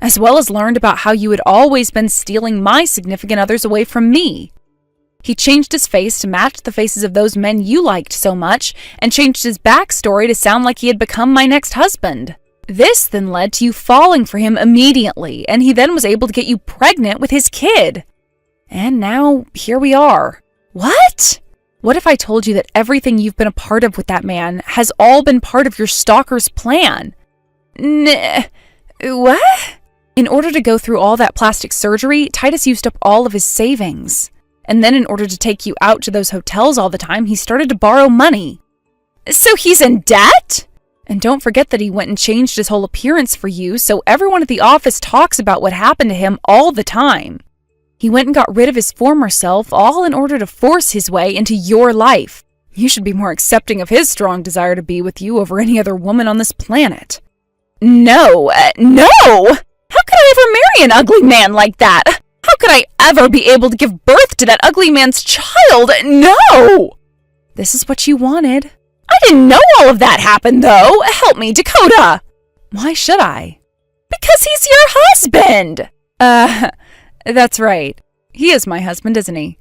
as well as learned about how you had always been stealing my significant others away from me. He changed his face to match the faces of those men you liked so much, and changed his backstory to sound like he had become my next husband. This then led to you falling for him immediately, and he then was able to get you pregnant with his kid. And now, here we are. What? What if I told you that everything you've been a part of with that man has all been part of your stalker's plan? What? In order to go through all that plastic surgery, Titus used up all of his savings. And then in order to take you out to those hotels all the time, he started to borrow money. So he's in debt? And don't forget that he went and changed his whole appearance for you, so everyone at the office talks about what happened to him all the time. He went and got rid of his former self, all in order to force his way into your life. You should be more accepting of his strong desire to be with you over any other woman on this planet. No! How could I ever marry an ugly man like that? How could I ever be able to give birth to that ugly man's child? No! This is what you wanted. I didn't know all of that happened, though. Help me, Dakota. Why should I? Because he's your husband. That's right. He is my husband, isn't he?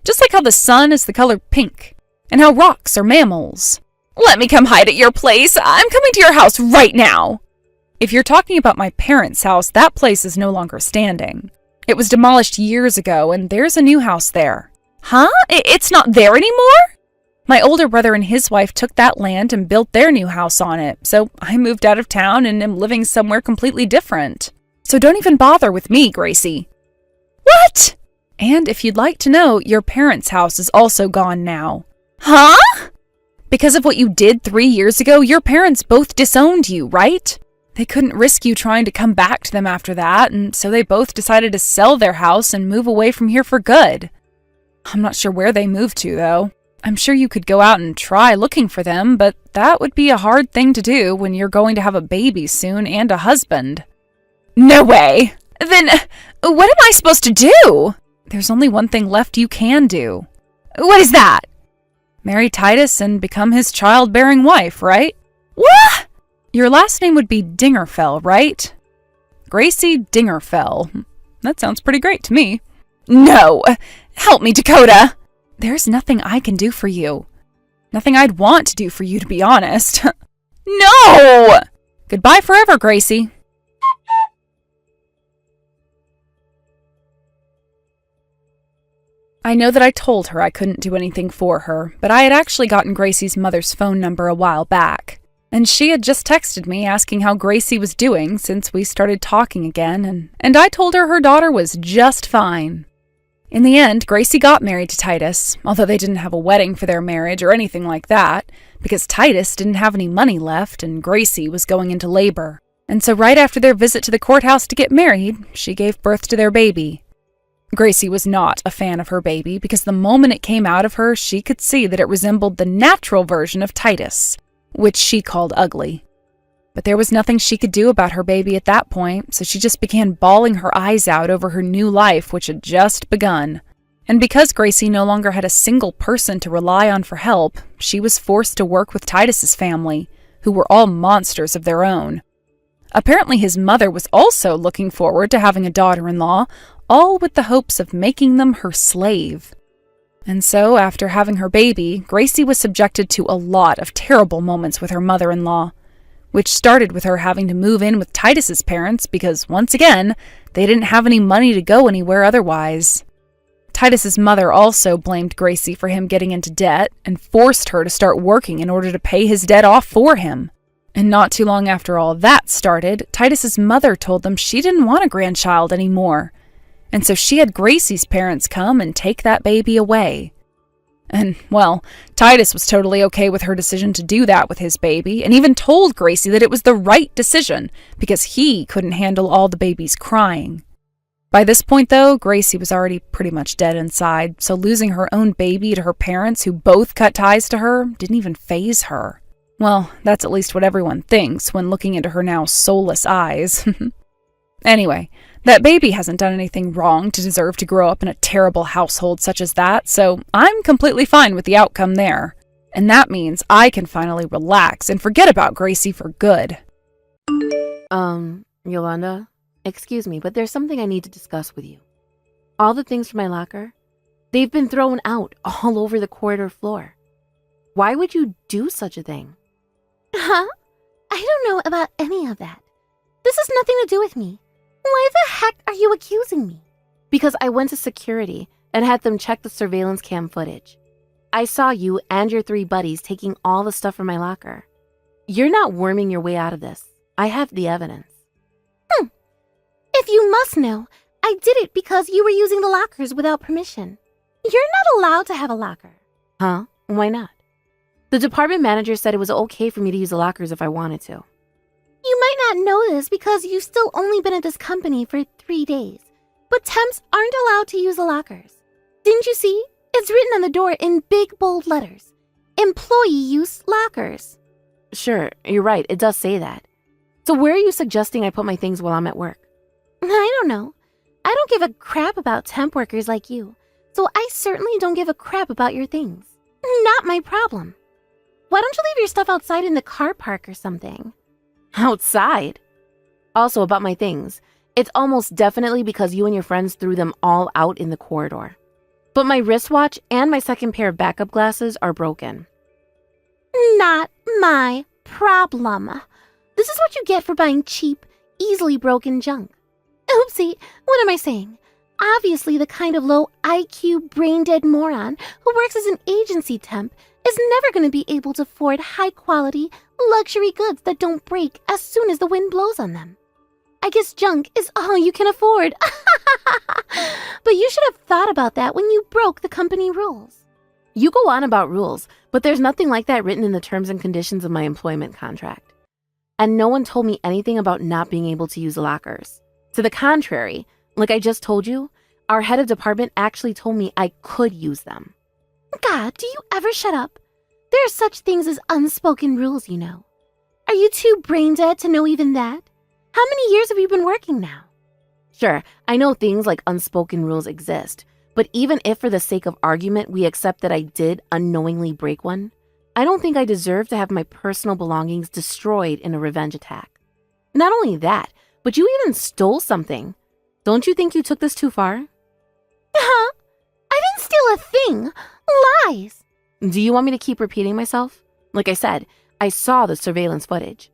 Just like how the sun is the color pink, and how rocks are mammals. Let me come hide at your place. I'm coming to your house right now. If you're talking about my parents' house, that place is no longer standing. It was demolished years ago, and there's a new house there. Huh? It's not there anymore? My older brother and his wife took that land and built their new house on it, so I moved out of town and am living somewhere completely different. So don't even bother with me, Gracie. What? And if you'd like to know, your parents' house is also gone now. Huh? Because of what you did 3 years ago, your parents both disowned you, right? They couldn't risk you trying to come back to them after that, and so they both decided to sell their house and move away from here for good. I'm not sure where they moved to, though. I'm sure you could go out and try looking for them, but that would be a hard thing to do when you're going to have a baby soon and a husband. No way! Then, what am I supposed to do? There's only one thing left you can do. What is that? Marry Titus and become his childbearing wife, right? What? Your last name would be Dingerfell, right? Gracie Dingerfell. That sounds pretty great to me. No! Help me, Dakota! There's nothing I can do for you. Nothing I'd want to do for you, to be honest. No! Goodbye forever, Gracie. I know that I told her I couldn't do anything for her, but I had actually gotten Gracie's mother's phone number a while back, and she had just texted me asking how Gracie was doing since we started talking again, and I told her daughter was just fine. In the end, Gracie got married to Titus, although they didn't have a wedding for their marriage or anything like that, because Titus didn't have any money left and Gracie was going into labor. And so right after their visit to the courthouse to get married, she gave birth to their baby. Gracie was not a fan of her baby because the moment it came out of her, she could see that it resembled the natural version of Titus, which she called ugly. But there was nothing she could do about her baby at that point, so she just began bawling her eyes out over her new life, which had just begun. And because Gracie no longer had a single person to rely on for help, she was forced to work with Titus's family, who were all monsters of their own. Apparently his mother was also looking forward to having a daughter-in-law, all with the hopes of making them her slave. And so, after having her baby, Gracie was subjected to a lot of terrible moments with her mother-in-law, which started with her having to move in with Titus's parents because, once again, they didn't have any money to go anywhere otherwise. Titus's mother also blamed Gracie for him getting into debt and forced her to start working in order to pay his debt off for him. And not too long after all that started, Titus's mother told them she didn't want a grandchild anymore, and so she had Gracie's parents come and take that baby away. And, well, Titus was totally okay with her decision to do that with his baby, and even told Gracie that it was the right decision, because he couldn't handle all the baby's crying. By this point, though, Gracie was already pretty much dead inside, so losing her own baby to her parents, who both cut ties to her, didn't even faze her. Well, that's at least what everyone thinks when looking into her now soulless eyes. Anyway, that baby hasn't done anything wrong to deserve to grow up in a terrible household such as that, so I'm completely fine with the outcome there. And that means I can finally relax and forget about Gracie for good. Yolanda, excuse me, but there's something I need to discuss with you. All the things from my locker, they've been thrown out all over the corridor floor. Why would you do such a thing? Huh? I don't know about any of that. This has nothing to do with me. Why the heck are you accusing me? Because I went to security and had them check the surveillance cam footage. I saw you and your 3 buddies taking all the stuff from my locker. You're not worming your way out of this. I have the evidence. If you must know, I did it because you were using the lockers without permission. You're not allowed to have a locker. Huh? Why not? The department manager said it was okay for me to use the lockers if I wanted to. You might not know this because you've still only been at this company for 3 days, but temps aren't allowed to use the lockers. Didn't you see? It's written on the door in big bold letters. Employee use lockers. Sure, you're right, it does say that. So where are you suggesting I put my things while I'm at work? I don't know. I don't give a crap about temp workers like you, so I certainly don't give a crap about your things. Not my problem. Why don't you leave your stuff outside in the car park or something? Outside? Also, about my things, it's almost definitely because you and your friends threw them all out in the corridor. But my wristwatch and my second pair of backup glasses are broken. Not my problem. This is what you get for buying cheap, easily broken junk. Oopsie, what am I saying? Obviously, the kind of low IQ, brain-dead moron who works as an agency temp is never going to be able to afford high-quality, luxury goods that don't break as soon as the wind blows on them. I guess junk is all you can afford. But you should have thought about that when you broke the company rules. You go on about rules, but there's nothing like that written in the terms and conditions of my employment contract. And no one told me anything about not being able to use lockers. To the contrary, like I just told you, our head of department actually told me I could use them. God, do you ever shut up? There are such things as unspoken rules, you know. Are you too brain dead to know even that? How many years have you been working now? Sure, I know things like unspoken rules exist, but even if for the sake of argument we accept that I did unknowingly break one, I don't think I deserve to have my personal belongings destroyed in a revenge attack. Not only that, but you even stole something. Don't you think you took this too far? Huh? I didn't steal a thing. Lies. Do you want me to keep repeating myself? Like I said, I saw the surveillance footage.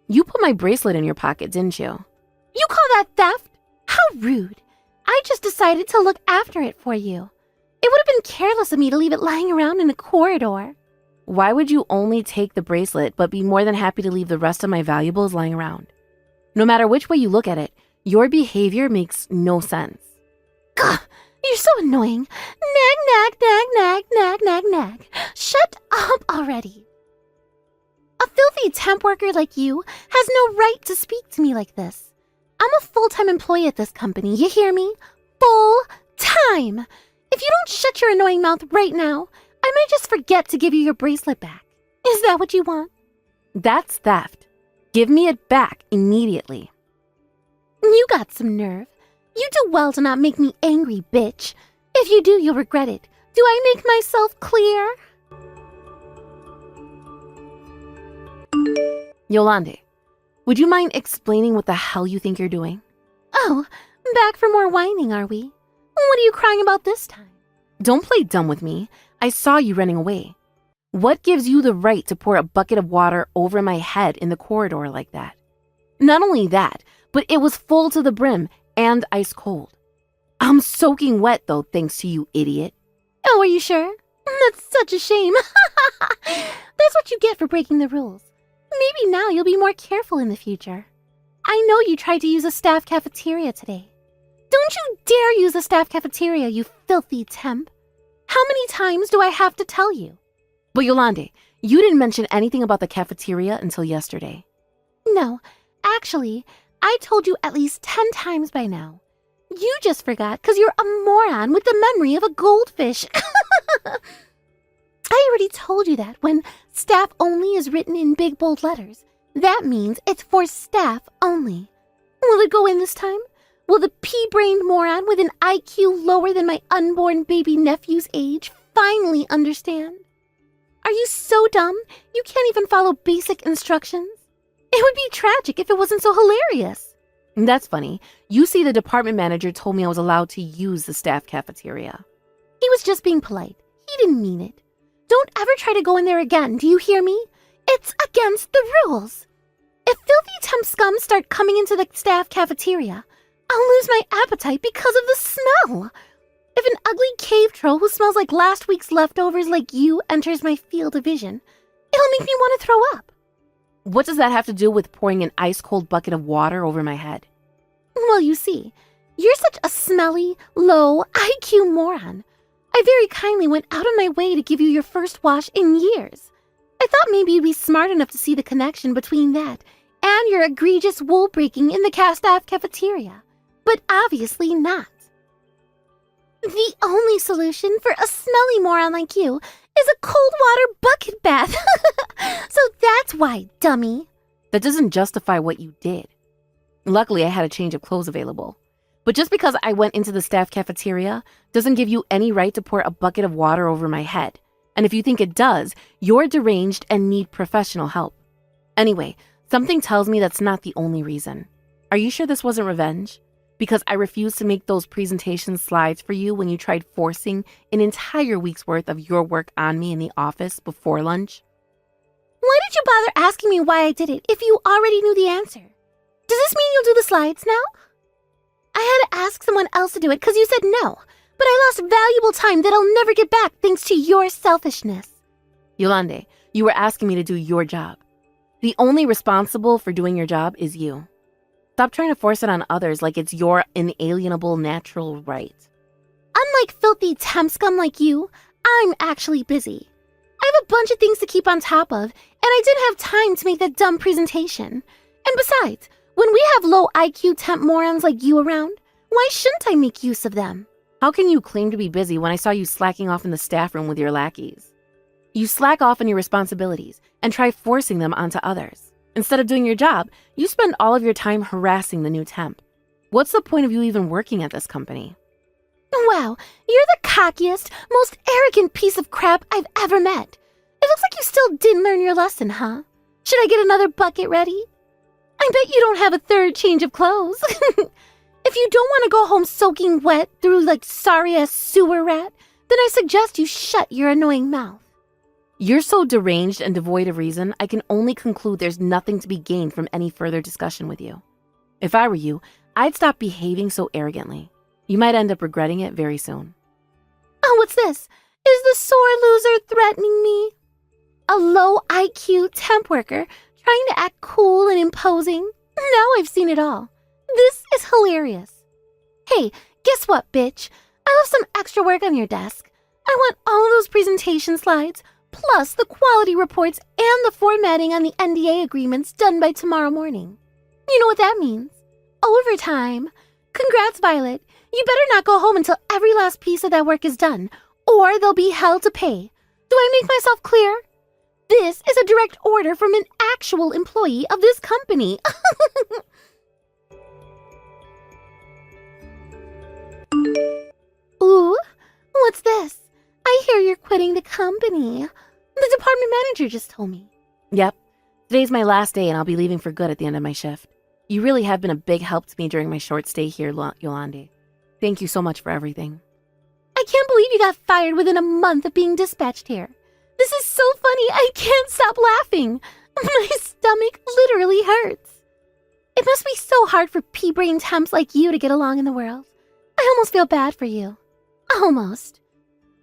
You put my bracelet in your pocket, didn't you? You call that theft? How rude. I just decided to look after it for you. It would have been careless of me to leave it lying around in a corridor. Why would you only take the bracelet but be more than happy to leave the rest of my valuables lying around? No matter which way you look at it, your behavior makes no sense. Gah, you're so annoying. Nag, nag, nag, nag, nag, nag, nag. Shut up already. A filthy temp worker like you has no right to speak to me like this. I'm a full-time employee at this company, you hear me? Full-time! If you don't shut your annoying mouth right now, I might just forget to give you your bracelet back. Is that what you want? That's theft. Give me it back immediately. You got some nerve. You do well to not make me angry, bitch. If you do, you'll regret it. Do I make myself clear? Yolande, would you mind explaining what the hell you think you're doing? Oh, back for more whining, are we? What are you crying about this time? Don't play dumb with me. I saw you running away. What gives you the right to pour a bucket of water over my head in the corridor like that? Not only that, but it was full to the brim and ice cold. I'm soaking wet though, thanks to you, idiot. Oh, are you sure? That's such a shame. That's what you get for breaking the rules. Maybe now you'll be more careful in the future. I know you tried to use a staff cafeteria today. Don't you dare use a staff cafeteria, you filthy temp. How many times do I have to tell you? But Yolande, you didn't mention anything about the cafeteria until yesterday. No, actually, I told you at least 10 times by now. You just forgot because you're a moron with the memory of a goldfish. I already told you that when staff only is written in big bold letters, that means it's for staff only. Will it go in this time? Will the pea-brained moron with an IQ lower than my unborn baby nephew's age finally understand? Are you so dumb? You can't even follow basic instructions? It would be tragic if it wasn't so hilarious. That's funny. You see, the department manager told me I was allowed to use the staff cafeteria. He was just being polite. He didn't mean it. Don't ever try to go in there again, do you hear me? It's against the rules. If filthy temp scum start coming into the staff cafeteria, I'll lose my appetite because of the smell. If an ugly cave troll who smells like last week's leftovers like you enters my field of vision, it'll make me want to throw up. What does that have to do with pouring an ice-cold bucket of water over my head? Well, you see, you're such a smelly, low IQ moron. I very kindly went out of my way to give you your first wash in years. I thought maybe you'd be smart enough to see the connection between that and your egregious wool breaking in the staff cafeteria, but obviously not. The only solution for a smelly moron like you is a cold water bucket bath. So that's why, dummy. That doesn't justify what you did. Luckily, I had a change of clothes available. But just because I went into the staff cafeteria doesn't give you any right to pour a bucket of water over my head. And if you think it does, you're deranged and need professional help. Anyway, something tells me that's not the only reason. Are you sure this wasn't revenge? Because I refused to make those presentation slides for you when you tried forcing an entire week's worth of your work on me in the office before lunch? Why did you bother asking me why I did it if you already knew the answer? Does this mean you'll do the slides now? I had to ask someone else to do it because you said no, but I lost valuable time that I'll never get back thanks to your selfishness. Yolande, you were asking me to do your job. The only responsible for doing your job is you. Stop trying to force it on others like it's your inalienable natural right. Unlike filthy temp scum like you, I'm actually busy. I have a bunch of things to keep on top of, and I didn't have time to make that dumb presentation. And besides, when we have low IQ temp morons like you around, why shouldn't I make use of them? How can you claim to be busy when I saw you slacking off in the staff room with your lackeys? You slack off on your responsibilities and try forcing them onto others. Instead of doing your job, you spend all of your time harassing the new temp. What's the point of you even working at this company? Wow, you're the cockiest, most arrogant piece of crap I've ever met. It looks like you still didn't learn your lesson, huh? Should I get another bucket ready? I bet you don't have a third change of clothes. If you don't want to go home soaking wet through like sorry-ass sewer rat, then I suggest you shut your annoying mouth. You're so deranged and devoid of reason, I can only conclude there's nothing to be gained from any further discussion with you. If I were you, I'd stop behaving so arrogantly. You might end up regretting it very soon. Oh, what's this? Is the sore loser threatening me? A low IQ temp worker trying to act cool and imposing? Now I've seen it all. This is hilarious. Hey, guess what, bitch? I left some extra work on your desk. I want all of those presentation slides, plus the quality reports and the formatting on the NDA agreements done by tomorrow morning. You know what that means? Overtime. Congrats, Violet. You better not go home until every last piece of that work is done, or they'll be hell to pay. Do I make myself clear? This is a direct order from an actual employee of this company. Ooh, what's this? I hear you're quitting the company. The department manager just told me. Yep. Today's my last day and I'll be leaving for good at the end of my shift. You really have been a big help to me during my short stay here, Yolande. Thank you so much for everything. I can't believe you got fired within a month of being dispatched here. This is so funny, I can't stop laughing. My stomach literally hurts. It must be so hard for pea-brain temps like you to get along in the world. I almost feel bad for you. Almost.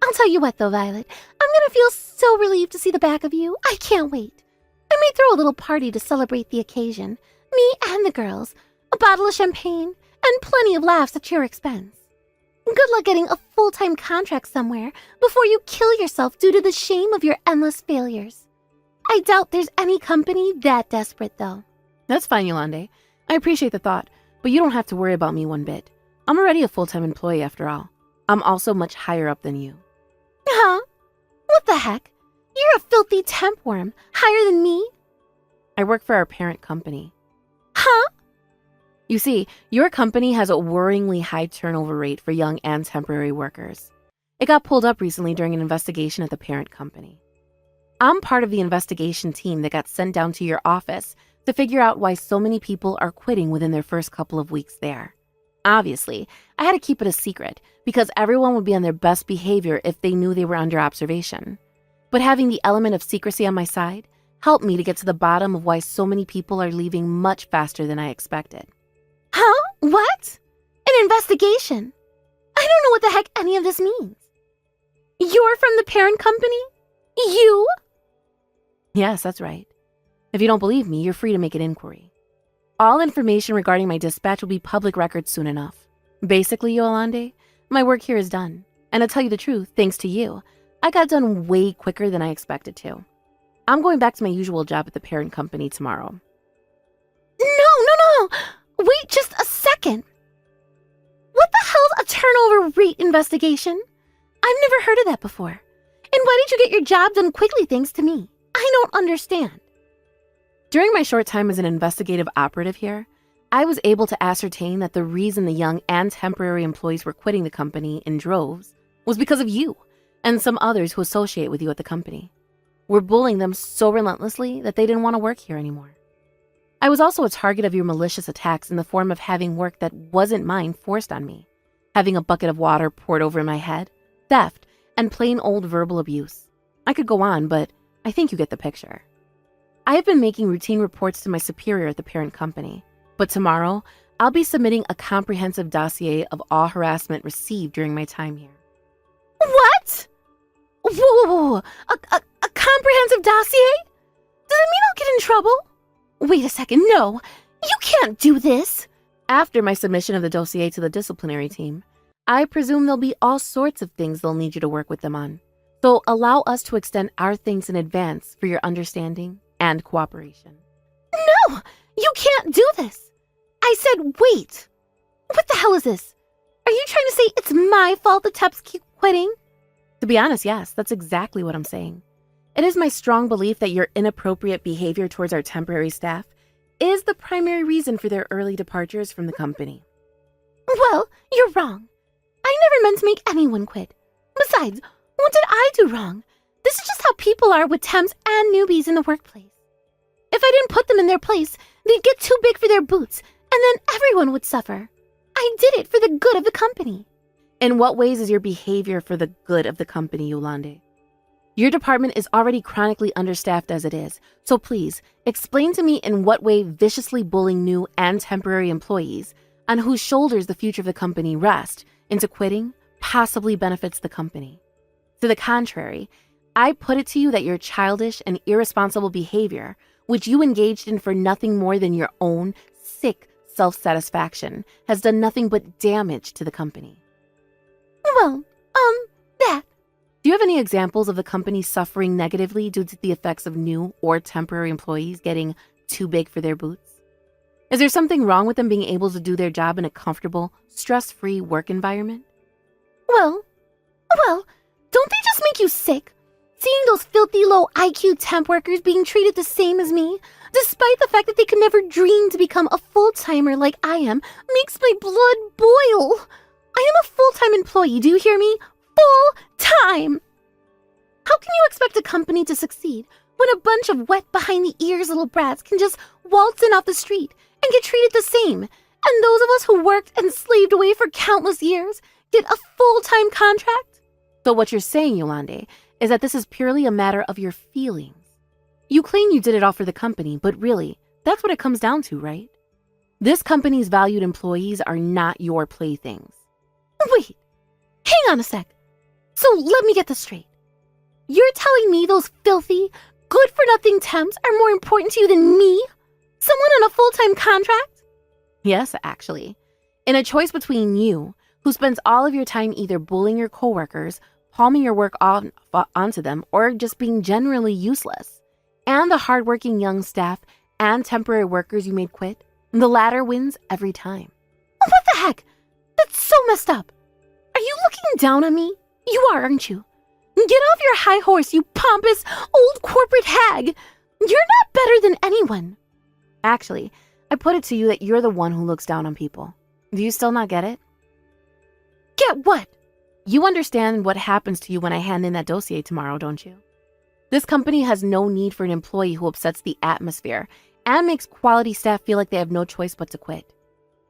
I'll tell you what though, Violet. I'm gonna feel so relieved to see the back of you. I can't wait. I may throw a little party to celebrate the occasion. Me and the girls. A bottle of champagne and plenty of laughs at your expense. Good luck getting a full-time contract somewhere before you kill yourself due to the shame of your endless failures. I doubt there's any company that desperate, though. That's fine, Yolande. I appreciate the thought, but you don't have to worry about me one bit. I'm already a full-time employee after all. I'm also much higher up than you. Huh? What the heck? You're a filthy temp worm, higher than me? I work for our parent company. Huh? You see, your company has a worryingly high turnover rate for young and temporary workers. It got pulled up recently during an investigation at the parent company. I'm part of the investigation team that got sent down to your office to figure out why so many people are quitting within their first couple of weeks there. Obviously, I had to keep it a secret because everyone would be on their best behavior if they knew they were under observation. But having the element of secrecy on my side helped me to get to the bottom of why so many people are leaving much faster than I expected. Huh? What? An investigation? I don't know what the heck any of this means. You're from the parent company? You? Yes, that's right. If you don't believe me, you're free to make an inquiry. All information regarding my dispatch will be public record soon enough. Basically, Yolande, my work here is done. And to tell you the truth, thanks to you, I got done way quicker than I expected to. I'm going back to my usual job at the parent company tomorrow. No. Wait just a second. What the hell's a turnover rate investigation? I've never heard of that before. And why did you get your job done quickly thanks to me? I don't understand. During my short time as an investigative operative here, I was able to ascertain that the reason the young and temporary employees were quitting the company in droves was because of you and some others who associate with you at the company. We're bullying them so relentlessly that they didn't want to work here anymore. I was also a target of your malicious attacks in the form of having work that wasn't mine forced on me, having a bucket of water poured over my head, theft, and plain old verbal abuse. I could go on, but I think you get the picture. I have been making routine reports to my superior at the parent company, but tomorrow I'll be submitting a comprehensive dossier of all harassment received during my time here. What? Whoa. A comprehensive dossier? Does it mean I'll get in trouble? Wait a second, no. You can't do this. After my submission of the dossier to the disciplinary team, I presume there'll be all sorts of things they'll need you to work with them on. So allow us to extend our thanks in advance for your understanding and cooperation. No, you can't do this. I said wait. What the hell is this? Are you trying to say it's my fault the Teps keep quitting? To be honest, yes, that's exactly what I'm saying. It is my strong belief that your inappropriate behavior towards our temporary staff is the primary reason for their early departures from the company. Well, you're wrong. I never meant to make anyone quit. Besides, what did I do wrong? This is just how people are with temps and newbies in the workplace. If I didn't put them in their place, they'd get too big for their boots, and then everyone would suffer. I did it for the good of the company. In what ways is your behavior for the good of the company, Yolande? Your department is already chronically understaffed as it is, so please explain to me in what way viciously bullying new and temporary employees, on whose shoulders the future of the company rests, into quitting possibly benefits the company. To the contrary, I put it to you that your childish and irresponsible behavior, which you engaged in for nothing more than your own sick self-satisfaction, has done nothing but damage to the company. Well, that. Do you have any examples of the company suffering negatively due to the effects of new or temporary employees getting too big for their boots? Is there something wrong with them being able to do their job in a comfortable, stress-free work environment? Well, don't they just make you sick? Seeing those filthy low IQ temp workers being treated the same as me, despite the fact that they could never dream to become a full-timer like I am, makes my blood boil. I am a full-time employee, do you hear me? Full-time! How can you expect a company to succeed when a bunch of wet behind-the-ears little brats can just waltz in off the street and get treated the same, and those of us who worked and slaved away for countless years get a full-time contract? So what you're saying, Yolande, is that this is purely a matter of your feelings. You claim you did it all for the company, but really, that's what it comes down to, right? This company's valued employees are not your playthings. Wait, hang on a sec. So let me get this straight. You're telling me those filthy, good-for-nothing temps are more important to you than me? Someone on a full-time contract? Yes, actually. In a choice between you, who spends all of your time either bullying your coworkers, palming your work onto them, or just being generally useless, and the hardworking young staff and temporary workers you made quit, the latter wins every time. What the heck? That's so messed up. Are you looking down on me? You are, aren't you? Get off your high horse, you pompous, old corporate hag. You're not better than anyone. Actually, I put it to you that you're the one who looks down on people. Do you still not get it? Get what? You understand what happens to you when I hand in that dossier tomorrow, don't you? This company has no need for an employee who upsets the atmosphere and makes quality staff feel like they have no choice but to quit.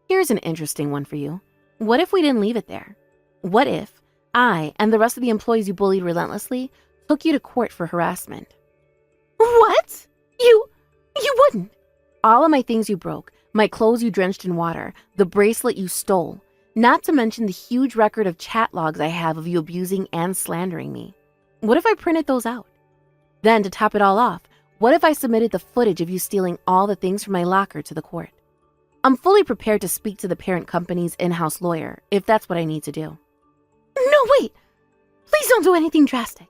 Here's an interesting one for you. What if we didn't leave it there? What if I and the rest of the employees you bullied relentlessly took you to court for harassment? What? You wouldn't. All of my things you broke, my clothes you drenched in water, the bracelet you stole, not to mention the huge record of chat logs I have of you abusing and slandering me. What if I printed those out? Then, to top it all off, what if I submitted the footage of you stealing all the things from my locker to the court? I'm fully prepared to speak to the parent company's in-house lawyer if that's what I need to do. No, wait. Please don't do anything drastic.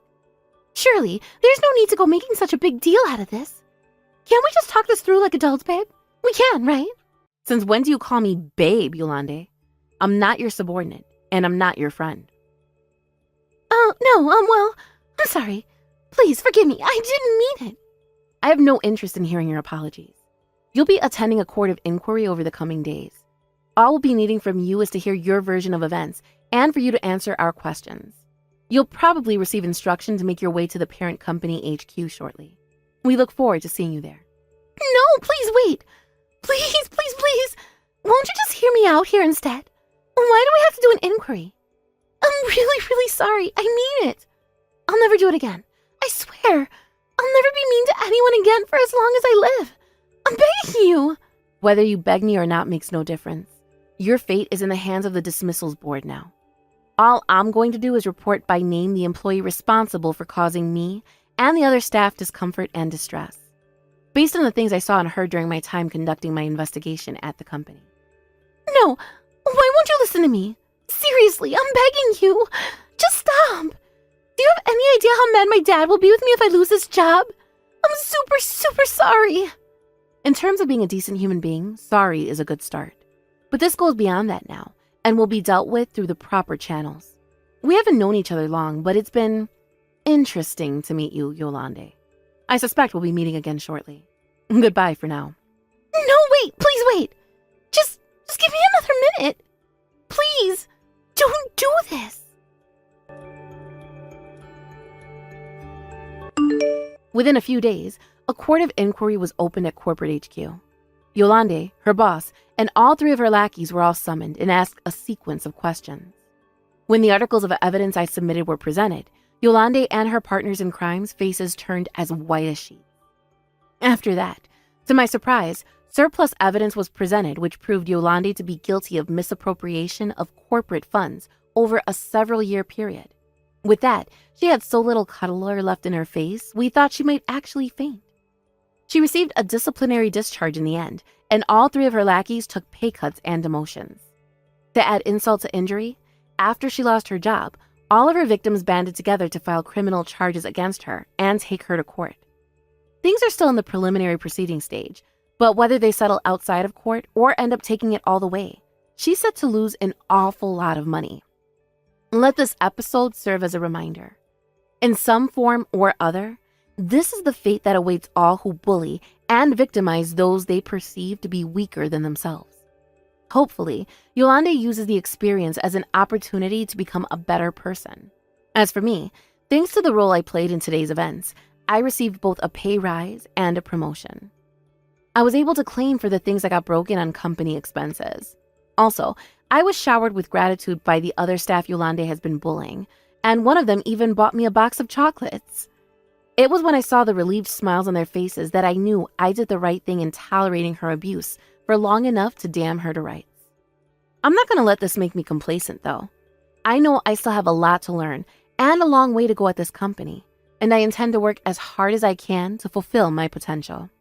Surely, there's no need to go making such a big deal out of this. Can't we just talk this through like adults, babe? We can, right? Since when do you call me babe, Yolande? I'm not your subordinate, and I'm not your friend. Oh, no, well, I'm sorry. Please forgive me. I didn't mean it. I have no interest in hearing your apologies. You'll be attending a court of inquiry over the coming days. All we'll be needing from you is to hear your version of events and for you to answer our questions. You'll probably receive instruction to make your way to the parent company HQ shortly. We look forward to seeing you there. No, please wait. Please. Won't you just hear me out here instead? Why do we have to do an inquiry? I'm really sorry. I mean it. I'll never do it again. I swear. I'll never be mean to anyone again for as long as I live. I'm begging you. Whether you beg me or not makes no difference. Your fate is in the hands of the dismissals board now. All I'm going to do is report by name the employee responsible for causing me and the other staff discomfort and distress, based on the things I saw and heard during my time conducting my investigation at the company. No, why won't you listen to me? Seriously, I'm begging you. Just stop. Do you have any idea how mad my dad will be with me if I lose this job? I'm super sorry. In terms of being a decent human being, sorry is a good start. But this goes beyond that now, and will be dealt with through the proper channels. We haven't known each other long, but it's been interesting to meet you, Yolande. I suspect we'll be meeting again shortly. Goodbye for now. No, wait, please wait. Just give me another minute. Please, don't do this. Within a few days, a court of inquiry was opened at corporate HQ. Yolande, her boss, and all three of her lackeys were all summoned and asked a sequence of questions. When the articles of evidence I submitted were presented, Yolande and her partners in crime's faces turned as white as sheets. After that, to my surprise, surplus evidence was presented which proved Yolande to be guilty of misappropriation of corporate funds over a several-year period. With that, she had so little color left in her face, we thought she might actually faint. She received a disciplinary discharge in the end, and all three of her lackeys took pay cuts and demotions. To add insult to injury, after she lost her job, all of her victims banded together to file criminal charges against her and take her to court. Things are still in the preliminary proceeding stage, but whether they settle outside of court or end up taking it all the way, she's set to lose an awful lot of money. Let this episode serve as a reminder. In some form or other, this is the fate that awaits all who bully and victimize those they perceive to be weaker than themselves. Hopefully, Yolande uses the experience as an opportunity to become a better person. As for me, thanks to the role I played in today's events, I received both a pay rise and a promotion. I was able to claim for the things that got broken on company expenses. Also, I was showered with gratitude by the other staff Yolande has been bullying, and one of them even bought me a box of chocolates. It was when I saw the relieved smiles on their faces that I knew I did the right thing in tolerating her abuse for long enough to damn her to rights. I'm not going to let this make me complacent, though. I know I still have a lot to learn and a long way to go at this company, and I intend to work as hard as I can to fulfill my potential.